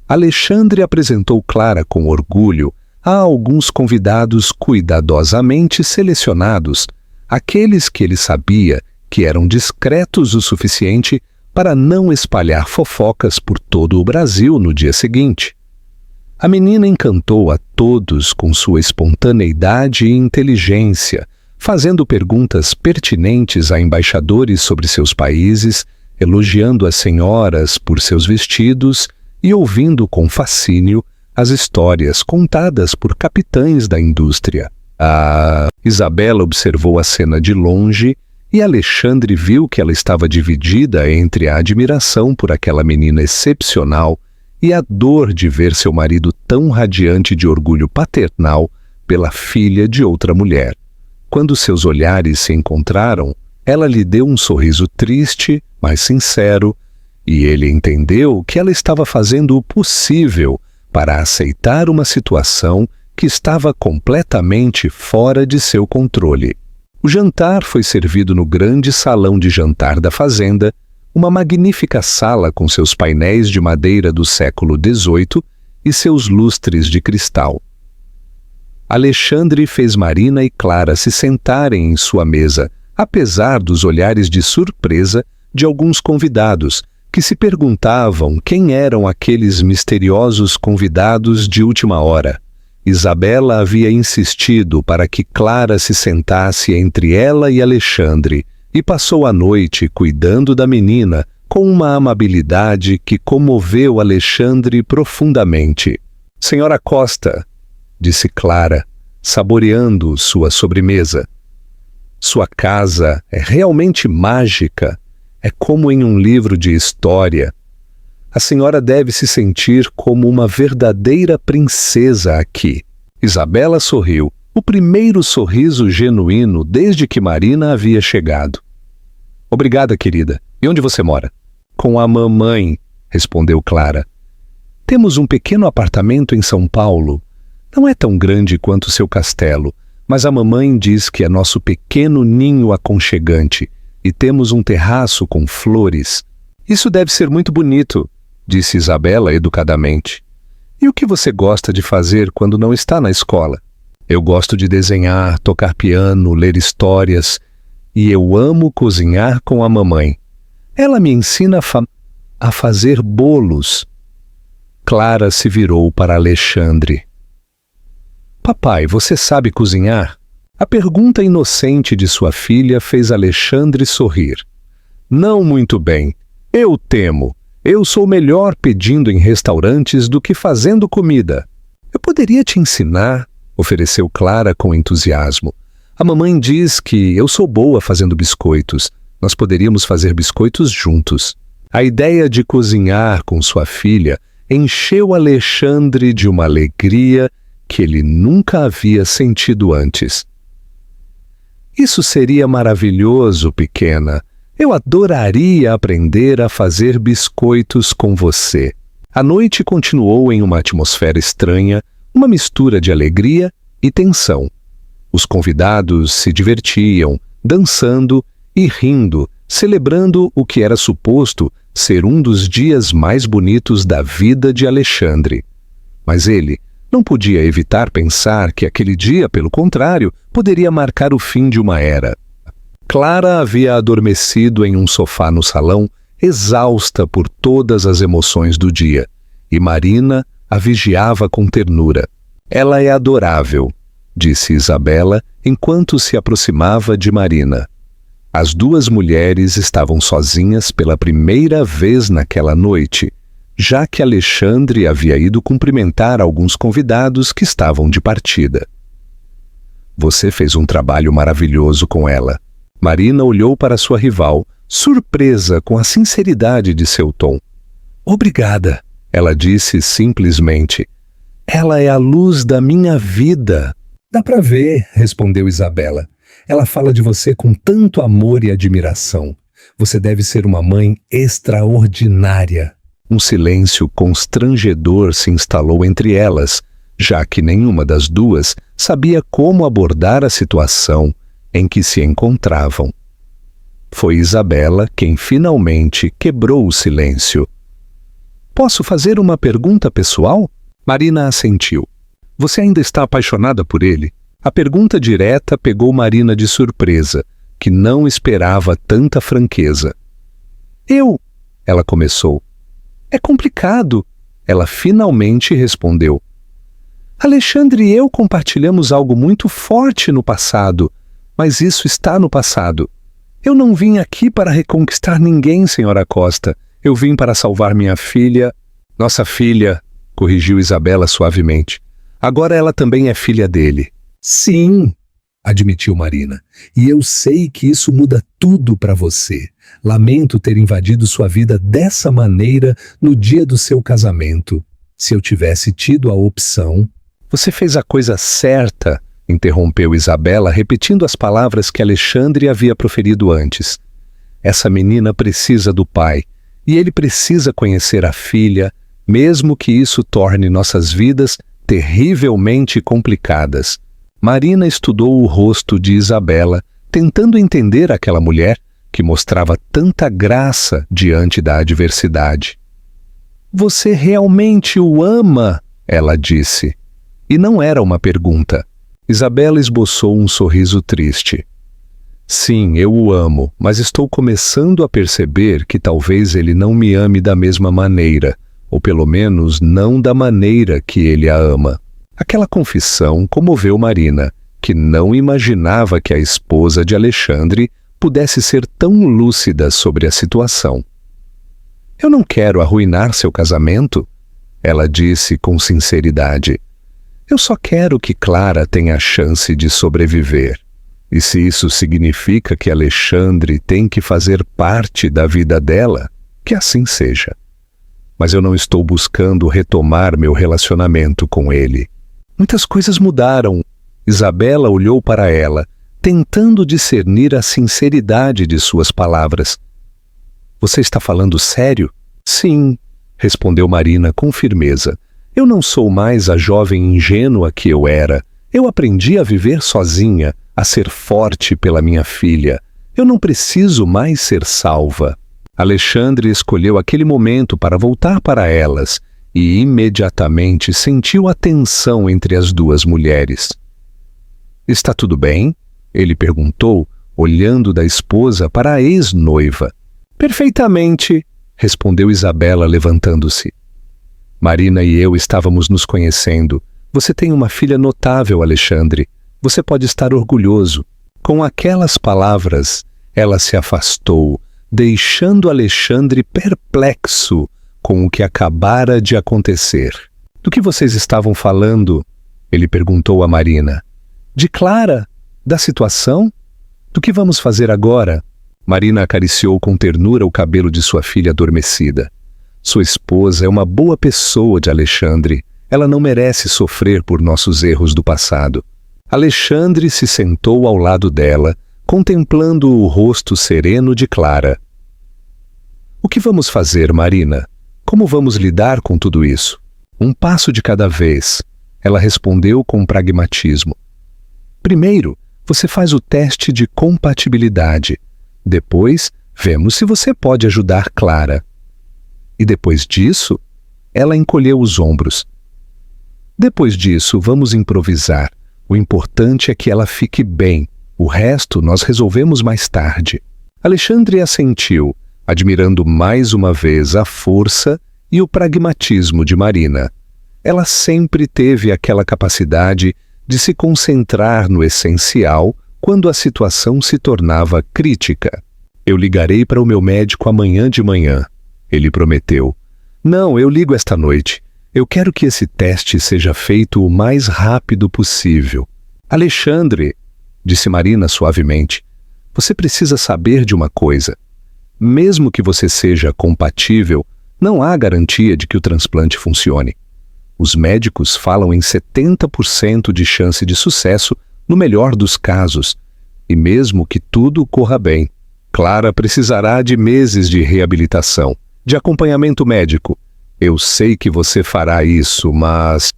Alexandre apresentou Clara com orgulho a alguns convidados cuidadosamente selecionados, aqueles que ele sabia que eram discretos o suficiente para não espalhar fofocas por todo o Brasil no dia seguinte. A menina encantou a todos com sua espontaneidade e inteligência, fazendo perguntas pertinentes a embaixadores sobre seus países, elogiando as senhoras por seus vestidos e ouvindo com fascínio as histórias contadas por capitães da indústria. Isabela observou a cena de longe e Alexandre viu que ela estava dividida entre a admiração por aquela menina excepcional e a dor de ver seu marido tão radiante de orgulho paternal pela filha de outra mulher. Quando seus olhares se encontraram, ela lhe deu um sorriso triste, mas sincero, e ele entendeu que ela estava fazendo o possível para aceitar uma situação que estava completamente fora de seu controle. O jantar foi servido no grande salão de jantar da fazenda, uma magnífica sala com seus painéis de madeira do século XVIII e seus lustres de cristal. Alexandre fez Marina e Clara se sentarem em sua mesa, apesar dos olhares de surpresa de alguns convidados, que se perguntavam quem eram aqueles misteriosos convidados de última hora. Isabela havia insistido para que Clara se sentasse entre ela e Alexandre e passou a noite cuidando da menina com uma amabilidade que comoveu Alexandre profundamente. «Senhora Costa», disse Clara, saboreando sua sobremesa, «sua casa é realmente mágica. É como em um livro de história. A senhora deve se sentir como uma verdadeira princesa aqui». Isabela sorriu, o primeiro sorriso genuíno desde que Marina havia chegado. «Obrigada, querida. E onde você mora?» «Com a mamãe», respondeu Clara. «Temos um pequeno apartamento em São Paulo. Não é tão grande quanto seu castelo, mas a mamãe diz que é nosso pequeno ninho aconchegante. E temos um terraço com flores. Isso deve ser muito bonito», disse Isabela educadamente. «E o que você gosta de fazer quando não está na escola?» «Eu gosto de desenhar, tocar piano, ler histórias. E eu amo cozinhar com a mamãe. Ela me ensina a fazer bolos». Clara se virou para Alexandre. «Papai, você sabe cozinhar?» A pergunta inocente de sua filha fez Alexandre sorrir. «Não muito bem. Eu temo. Eu sou melhor pedindo em restaurantes do que fazendo comida». «Eu poderia te ensinar», ofereceu Clara com entusiasmo. «A mamãe diz que eu sou boa fazendo biscoitos. Nós poderíamos fazer biscoitos juntos». A ideia de cozinhar com sua filha encheu Alexandre de uma alegria que ele nunca havia sentido antes. «Isso seria maravilhoso, pequena. Eu adoraria aprender a fazer biscoitos com você». A noite continuou em uma atmosfera estranha, uma mistura de alegria e tensão. Os convidados se divertiam, dançando e rindo, celebrando o que era suposto ser um dos dias mais bonitos da vida de Alexandre. Mas ele não podia evitar pensar que aquele dia, pelo contrário, poderia marcar o fim de uma era. Clara havia adormecido em um sofá no salão, exausta por todas as emoções do dia, e Marina a vigiava com ternura. «Ela é adorável», disse Isabela, enquanto se aproximava de Marina. As duas mulheres estavam sozinhas pela primeira vez naquela noite, já que Alexandre havia ido cumprimentar alguns convidados que estavam de partida. «Você fez um trabalho maravilhoso com ela». Marina olhou para sua rival, surpresa com a sinceridade de seu tom. «Obrigada», ela disse simplesmente. «Ela é a luz da minha vida». «Dá para ver», respondeu Isabela. «Ela fala de você com tanto amor e admiração. Você deve ser uma mãe extraordinária». Um silêncio constrangedor se instalou entre elas, já que nenhuma das duas sabia como abordar a situação em que se encontravam. Foi Isabela quem finalmente quebrou o silêncio. «Posso fazer uma pergunta pessoal?» Marina assentiu. «Você ainda está apaixonada por ele?» A pergunta direta pegou Marina de surpresa, que não esperava tanta franqueza. Ela começou. «É complicado», ela finalmente respondeu. «Alexandre e eu compartilhamos algo muito forte no passado, mas isso está no passado. Eu não vim aqui para reconquistar ninguém, senhora Costa. Eu vim para salvar minha filha». «Nossa filha», corrigiu Isabela suavemente. «Agora ela também é filha dele». Sim, admitiu Marina. E eu sei que isso muda tudo para você. Lamento ter invadido sua vida dessa maneira no dia do seu casamento. Se eu tivesse tido a opção... Você fez a coisa certa, interrompeu Isabela, repetindo as palavras que Alexandre havia proferido antes. Essa menina precisa do pai, e ele precisa conhecer a filha, mesmo que isso torne nossas vidas terrivelmente complicadas. Marina estudou o rosto de Isabela, tentando entender aquela mulher que mostrava tanta graça diante da adversidade. Você realmente o ama? Ela disse. E não era uma pergunta. Isabela esboçou um sorriso triste. Sim, eu o amo, mas estou começando a perceber que talvez ele não me ame da mesma maneira, ou pelo menos não da maneira que ele a ama. Aquela confissão comoveu Marina, que não imaginava que a esposa de Alexandre pudesse ser tão lúcida sobre a situação. Eu não quero arruinar seu casamento, ela disse com sinceridade. Eu só quero que Clara tenha a chance de sobreviver. E se isso significa que Alexandre tem que fazer parte da vida dela, que assim seja. Mas eu não estou buscando retomar meu relacionamento com ele. Muitas coisas mudaram. Isabela olhou para ela, tentando discernir a sinceridade de suas palavras. Você está falando sério? Sim, respondeu Marina com firmeza. Eu não sou mais a jovem ingênua que eu era. Eu aprendi a viver sozinha, a ser forte pela minha filha. Eu não preciso mais ser salva. Alexandre escolheu aquele momento para voltar para elas e imediatamente sentiu a tensão entre as duas mulheres. Está tudo bem? Ele perguntou, olhando da esposa para a ex-noiva. Perfeitamente, respondeu Isabela, levantando-se. Marina e eu estávamos nos conhecendo. Você tem uma filha notável, Alexandre. Você pode estar orgulhoso. Com aquelas palavras, ela se afastou, deixando Alexandre perplexo com o que acabara de acontecer. Do que vocês estavam falando? Ele perguntou a Marina. De Clara? Da situação? Do que vamos fazer agora? Marina acariciou com ternura o cabelo de sua filha adormecida. Sua esposa é uma boa pessoa de Alexandre. Ela não merece sofrer por nossos erros do passado. Alexandre se sentou ao lado dela, contemplando o rosto sereno de Clara. O que vamos fazer, Marina? Como vamos lidar com tudo isso? Um passo de cada vez, ela respondeu com pragmatismo. Primeiro, você faz o teste de compatibilidade. Depois, vemos se você pode ajudar Clara. E depois disso, ela encolheu os ombros. Depois disso, vamos improvisar. O importante é que ela fique bem. O resto nós resolvemos mais tarde. Alexandre assentiu, admirando mais uma vez a força e o pragmatismo de Marina. Ela sempre teve aquela capacidade de se concentrar no essencial quando a situação se tornava crítica. Eu ligarei para o meu médico amanhã de manhã, ele prometeu. Não, eu ligo esta noite. Eu quero que esse teste seja feito o mais rápido possível. Alexandre, disse Marina suavemente, você precisa saber de uma coisa. Mesmo que você seja compatível, não há garantia de que o transplante funcione. Os médicos falam em 70% de chance de sucesso no melhor dos casos. E mesmo que tudo corra bem, Clara precisará de meses de reabilitação, de acompanhamento médico. Eu sei que você fará isso, mas...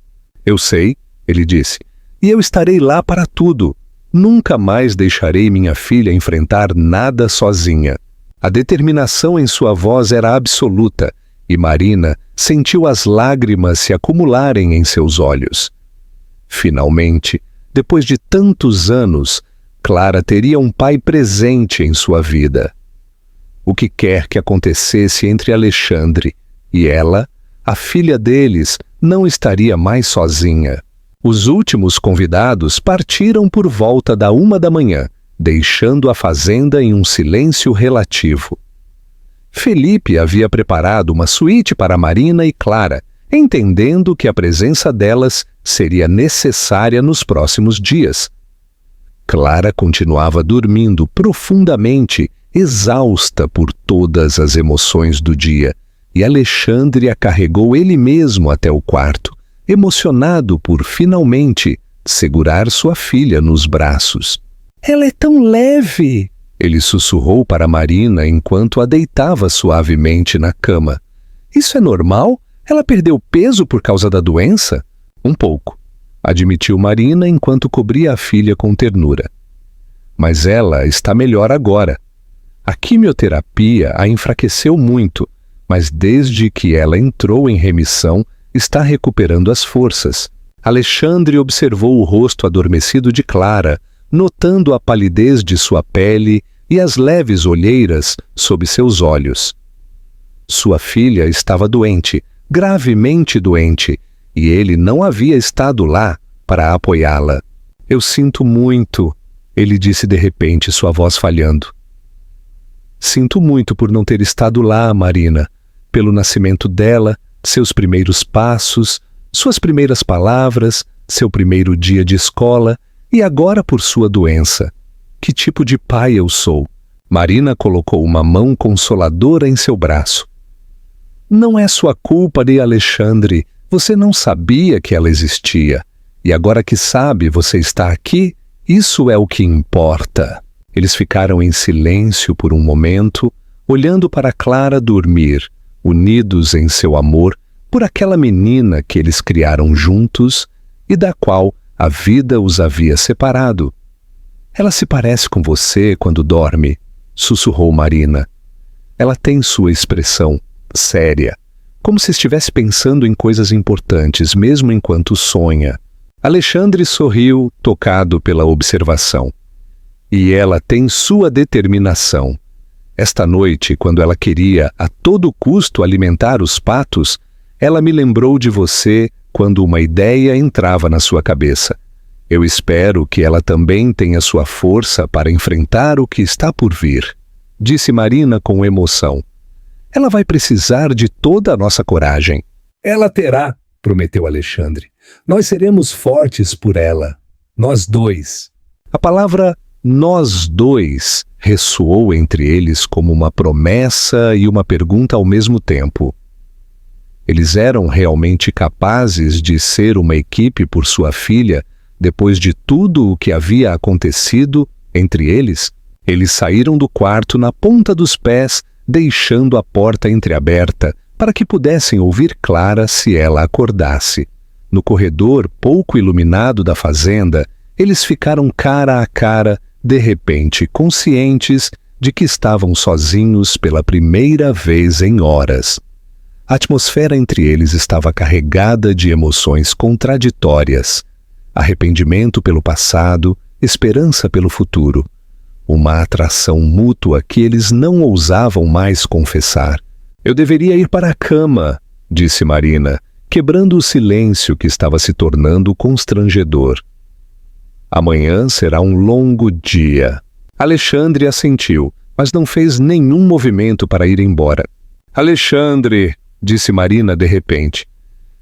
Eu sei, ele disse, e eu estarei lá para tudo. Nunca mais deixarei minha filha enfrentar nada sozinha. A determinação em sua voz era absoluta, e Marina sentiu as lágrimas se acumularem em seus olhos. Finalmente, depois de tantos anos, Clara teria um pai presente em sua vida. O que quer que acontecesse entre Alexandre e ela, a filha deles não estaria mais sozinha. Os últimos convidados partiram por volta da 1h, deixando a fazenda em um silêncio relativo. Felipe havia preparado uma suíte para Marina e Clara, entendendo que a presença delas seria necessária nos próximos dias. Clara continuava dormindo profundamente, exausta por todas as emoções do dia, e Alexandre a carregou ele mesmo até o quarto, emocionado por finalmente segurar sua filha nos braços. "Ela é tão leve!" Ele sussurrou para Marina enquanto a deitava suavemente na cama. "Isso é normal? Ela perdeu peso por causa da doença?" "Um pouco", admitiu Marina enquanto cobria a filha com ternura. "Mas ela está melhor agora. A quimioterapia a enfraqueceu muito, mas desde que ela entrou em remissão, está recuperando as forças." Alexandre observou o rosto adormecido de Clara, notando a palidez de sua pele e as leves olheiras sob seus olhos. Sua filha estava doente, gravemente doente, e ele não havia estado lá para apoiá-la. "Eu sinto muito", ele disse de repente, sua voz falhando. "Sinto muito por não ter estado lá, Marina, pelo nascimento dela, seus primeiros passos, suas primeiras palavras, seu primeiro dia de escola e agora por sua doença. Que tipo de pai eu sou?" Marina colocou uma mão consoladora em seu braço. "Não é sua culpa, de Alexandre. Você não sabia que ela existia. E agora que sabe, você está aqui. Isso é o que importa." Eles ficaram em silêncio por um momento, olhando para Clara dormir, unidos em seu amor por aquela menina que eles criaram juntos e da qual a vida os havia separado. "Ela se parece com você quando dorme", sussurrou Marina. "Ela tem sua expressão séria, como se estivesse pensando em coisas importantes, mesmo enquanto sonha." Alexandre sorriu, tocado pela observação. "E ela tem sua determinação. Esta noite, quando ela queria a todo custo alimentar os patos, ela me lembrou de você quando uma ideia entrava na sua cabeça. Eu espero que ela também tenha sua força para enfrentar o que está por vir", disse Marina com emoção. "Ela vai precisar de toda a nossa coragem." "Ela terá", prometeu Alexandre. "Nós seremos fortes por ela. Nós dois." A palavra "nós dois" ressoou entre eles como uma promessa e uma pergunta ao mesmo tempo. Eles eram realmente capazes de ser uma equipe por sua filha depois de tudo o que havia acontecido entre eles? Eles saíram do quarto na ponta dos pés, deixando a porta entreaberta para que pudessem ouvir Clara se ela acordasse. No corredor pouco iluminado da fazenda, eles ficaram cara a cara, de repente conscientes de que estavam sozinhos pela primeira vez em horas. A atmosfera entre eles estava carregada de emoções contraditórias. Arrependimento pelo passado, esperança pelo futuro. Uma atração mútua que eles não ousavam mais confessar. "Eu deveria ir para a cama", disse Marina, quebrando o silêncio que estava se tornando constrangedor. "Amanhã será um longo dia." Alexandre assentiu, mas não fez nenhum movimento para ir embora. "Alexandre", disse Marina de repente,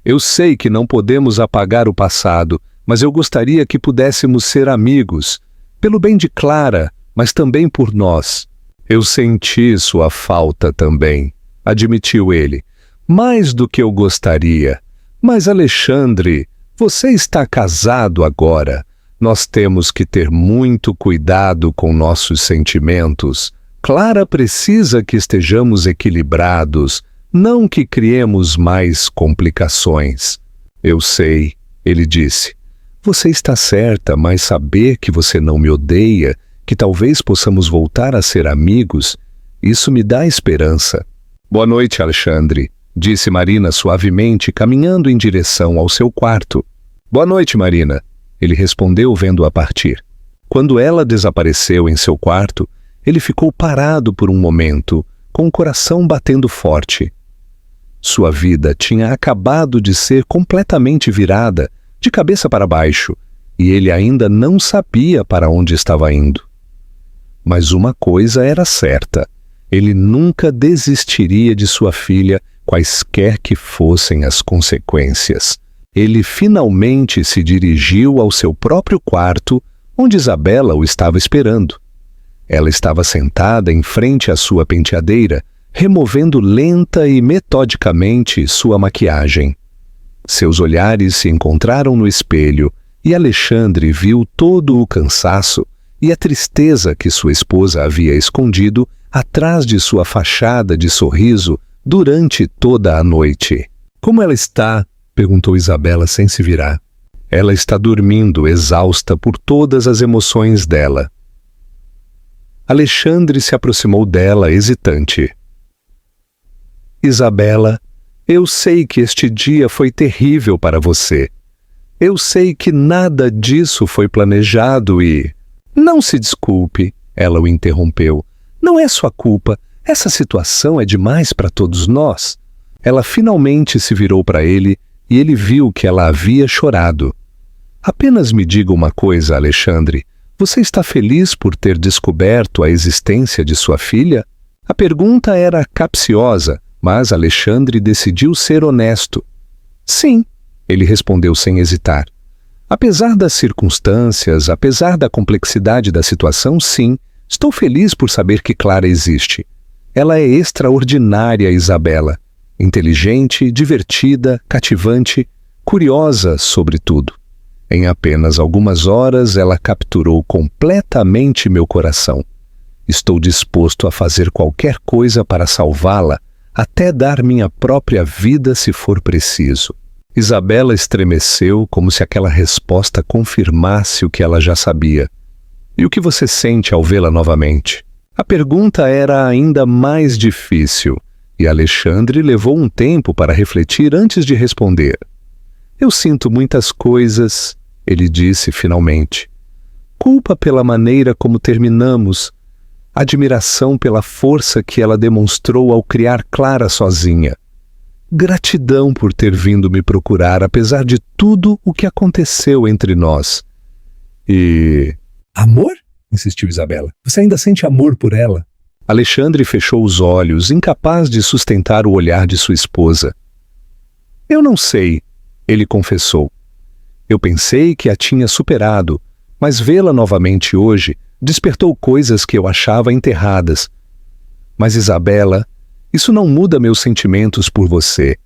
"eu sei que não podemos apagar o passado, mas eu gostaria que pudéssemos ser amigos, pelo bem de Clara, mas também por nós." "Eu senti sua falta também", admitiu ele, "mais do que eu gostaria. Mas, Alexandre, você está casado agora. Nós temos que ter muito cuidado com nossos sentimentos. Clara precisa que estejamos equilibrados, não que criemos mais complicações." "Eu sei", ele disse. "Você está certa, mas saber que você não me odeia, que talvez possamos voltar a ser amigos, isso me dá esperança." "Boa noite, Alexandre", disse Marina suavemente, caminhando em direção ao seu quarto. "Boa noite, Marina", ele respondeu vendo-a partir. Quando ela desapareceu em seu quarto, ele ficou parado por um momento, com o coração batendo forte. Sua vida tinha acabado de ser completamente virada, de cabeça para baixo, e ele ainda não sabia para onde estava indo. Mas uma coisa era certa: ele nunca desistiria de sua filha, quaisquer que fossem as consequências. Ele finalmente se dirigiu ao seu próprio quarto, onde Isabela o estava esperando. Ela estava sentada em frente à sua penteadeira, removendo lenta e metodicamente sua maquiagem. Seus olhares se encontraram no espelho e Alexandre viu todo o cansaço e a tristeza que sua esposa havia escondido atrás de sua fachada de sorriso durante toda a noite. "Como ela está?" perguntou Isabela sem se virar. "Ela está dormindo, exausta por todas as emoções dela." Alexandre se aproximou dela, hesitante. "Isabela, eu sei que este dia foi terrível para você. Eu sei que nada disso foi planejado e..." "Não se desculpe", ela o interrompeu. "Não é sua culpa. Essa situação é demais para todos nós." Ela finalmente se virou para ele e ele viu que ela havia chorado. "Apenas me diga uma coisa, Alexandre. Você está feliz por ter descoberto a existência de sua filha?" A pergunta era capciosa, mas Alexandre decidiu ser honesto. "Sim", ele respondeu sem hesitar. "Apesar das circunstâncias, apesar da complexidade da situação, sim, estou feliz por saber que Clara existe. Ela é extraordinária, Isabela. Inteligente, divertida, cativante, curiosa sobre tudo. Em apenas algumas horas ela capturou completamente meu coração. Estou disposto a fazer qualquer coisa para salvá-la, até dar minha própria vida se for preciso." Isabela estremeceu como se aquela resposta confirmasse o que ela já sabia. "E o que você sente ao vê-la novamente?" A pergunta era ainda mais difícil, e Alexandre levou um tempo para refletir antes de responder. "Eu sinto muitas coisas", ele disse finalmente. "Culpa pela maneira como terminamos, admiração pela força que ela demonstrou ao criar Clara sozinha. Gratidão por ter vindo me procurar, apesar de tudo o que aconteceu entre nós. E..." "Amor?" insistiu Isabela. "Você ainda sente amor por ela?" Alexandre fechou os olhos, incapaz de sustentar o olhar de sua esposa. "Eu não sei", ele confessou. "Eu pensei que a tinha superado, mas vê-la novamente hoje despertou coisas que eu achava enterradas. Mas, Isabela, isso não muda meus sentimentos por você.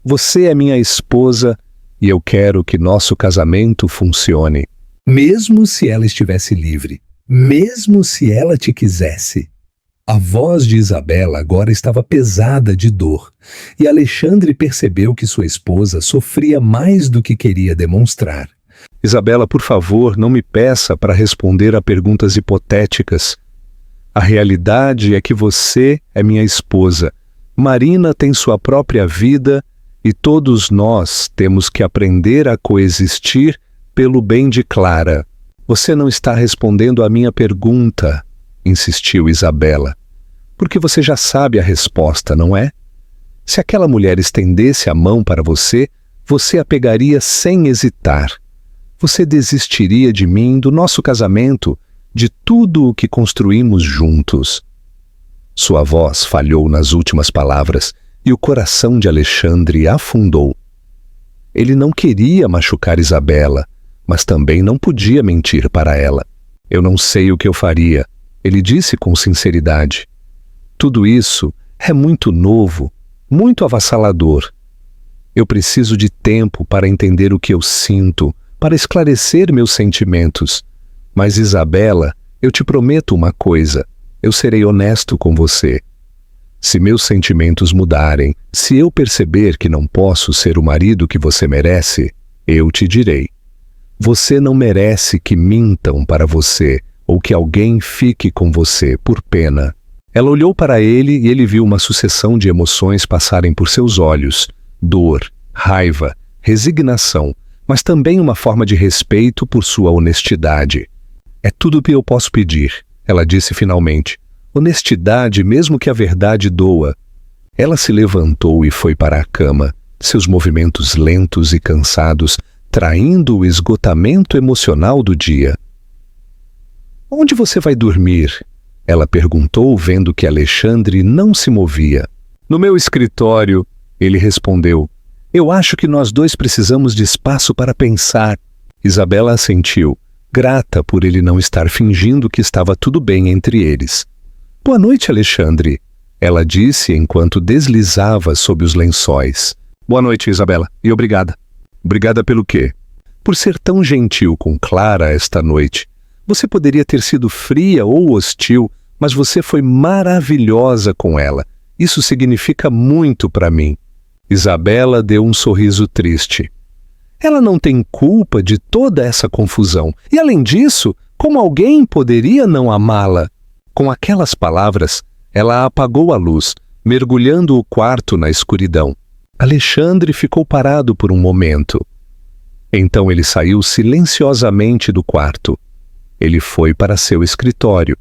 Você é minha esposa e eu quero que nosso casamento funcione." "Mesmo se ela estivesse livre, mesmo se ela te quisesse." A voz de Isabela agora estava pesada de dor, e Alexandre percebeu que sua esposa sofria mais do que queria demonstrar. "Isabela, por favor, não me peça para responder a perguntas hipotéticas. A realidade é que você é minha esposa. Marina tem sua própria vida e todos nós temos que aprender a coexistir pelo bem de Clara." "Você não está respondendo à minha pergunta", insistiu Isabela. "Porque você já sabe a resposta, não é? Se aquela mulher estendesse a mão para você, você a pegaria sem hesitar. Você desistiria de mim, do nosso casamento, de tudo o que construímos juntos." Sua voz falhou nas últimas palavras e o coração de Alexandre afundou. Ele não queria machucar Isabela, mas também não podia mentir para ela. "Eu não sei o que eu faria", ele disse com sinceridade. "Tudo isso é muito novo, muito avassalador. Eu preciso de tempo para entender o que eu sinto, para esclarecer meus sentimentos. Mas, Isabela, eu te prometo uma coisa, eu serei honesto com você. Se meus sentimentos mudarem, se eu perceber que não posso ser o marido que você merece, eu te direi. Você não merece que mintam para você ou que alguém fique com você por pena." Ela olhou para ele e ele viu uma sucessão de emoções passarem por seus olhos: dor, raiva, resignação, mas também uma forma de respeito por sua honestidade. "É tudo o que eu posso pedir", ela disse finalmente. "Honestidade, mesmo que a verdade doa." Ela se levantou e foi para a cama, seus movimentos lentos e cansados, traindo o esgotamento emocional do dia. "Onde você vai dormir?" ela perguntou, vendo que Alexandre não se movia. "No meu escritório", ele respondeu. Eu acho que nós dois precisamos de espaço para pensar. Isabela assentiu, grata por ele não estar fingindo que estava tudo bem entre eles. Boa noite, Alexandre, ela disse enquanto deslizava sob os lençóis. Boa noite, Isabela, e obrigada. Obrigada pelo quê? Por ser tão gentil com Clara esta noite. Você poderia ter sido fria ou hostil, mas você foi maravilhosa com ela. Isso significa muito para mim. Isabela deu um sorriso triste. Ela não tem culpa de toda essa confusão. E além disso, como alguém poderia não amá-la? Com aquelas palavras, ela apagou a luz, mergulhando o quarto na escuridão. Alexandre ficou parado por um momento. Então ele saiu silenciosamente do quarto. Ele foi para seu escritório.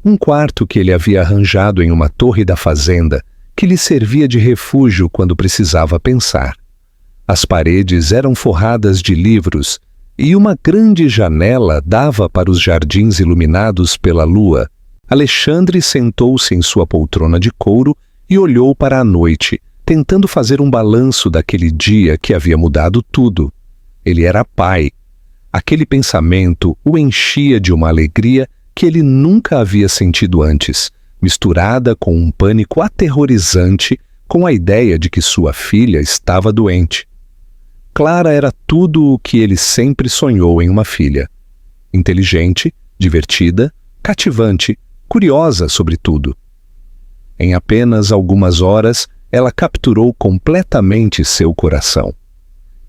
Um quarto que ele havia arranjado em uma torre da fazenda, que lhe servia de refúgio quando precisava pensar. As paredes eram forradas de livros e uma grande janela dava para os jardins iluminados pela lua. Alexandre sentou-se em sua poltrona de couro e olhou para a noite, tentando fazer um balanço daquele dia que havia mudado tudo. Ele era pai. Aquele pensamento o enchia de uma alegria que ele nunca havia sentido antes, misturada com um pânico aterrorizante com a ideia de que sua filha estava doente. Clara era tudo o que ele sempre sonhou em uma filha. Inteligente, divertida, cativante, curiosa sobretudo. Em apenas algumas horas, ela capturou completamente seu coração.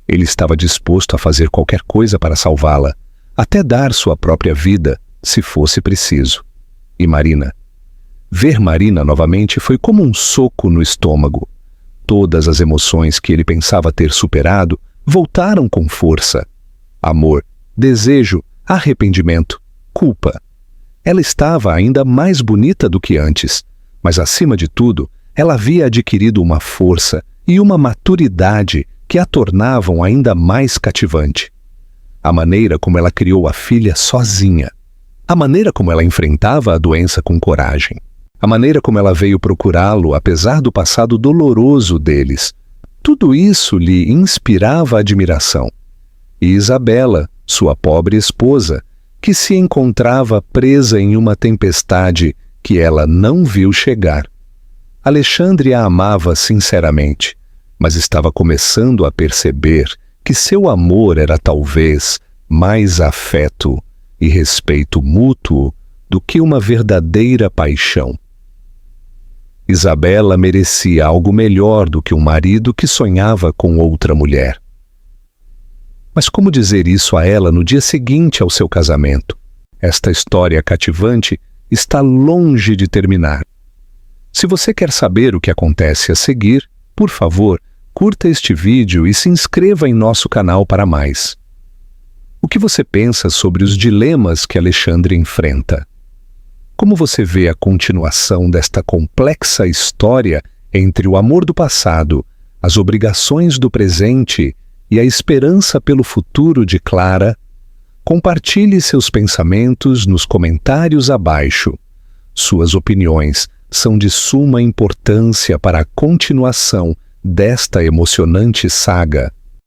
Ele estava disposto a fazer qualquer coisa para salvá-la, até dar sua própria vida, se fosse preciso. E Marina? Ver Marina novamente foi como um soco no estômago. Todas as emoções que ele pensava ter superado voltaram com força. Amor, desejo, arrependimento, culpa. Ela estava ainda mais bonita do que antes, mas acima de tudo, ela havia adquirido uma força e uma maturidade que a tornavam ainda mais cativante. A maneira como ela criou a filha sozinha. A maneira como ela enfrentava a doença com coragem. A maneira como ela veio procurá-lo apesar do passado doloroso deles. Tudo isso lhe inspirava admiração. E Isabela, sua pobre esposa, que se encontrava presa em uma tempestade que ela não viu chegar. Alexandre a amava sinceramente, mas estava começando a perceber que seu amor era talvez mais afeto e respeito mútuo do que uma verdadeira paixão. Isabela merecia algo melhor do que um marido que sonhava com outra mulher. Mas como dizer isso a ela no dia seguinte ao seu casamento? Esta história cativante está longe de terminar. Se você quer saber o que acontece a seguir, por favor, curta este vídeo e se inscreva em nosso canal para mais. O que você pensa sobre os dilemas que Alexandre enfrenta? Como você vê a continuação desta complexa história entre o amor do passado, as obrigações do presente e a esperança pelo futuro de Clara? Compartilhe seus pensamentos nos comentários abaixo. Suas opiniões são de suma importância para a continuação desta emocionante saga.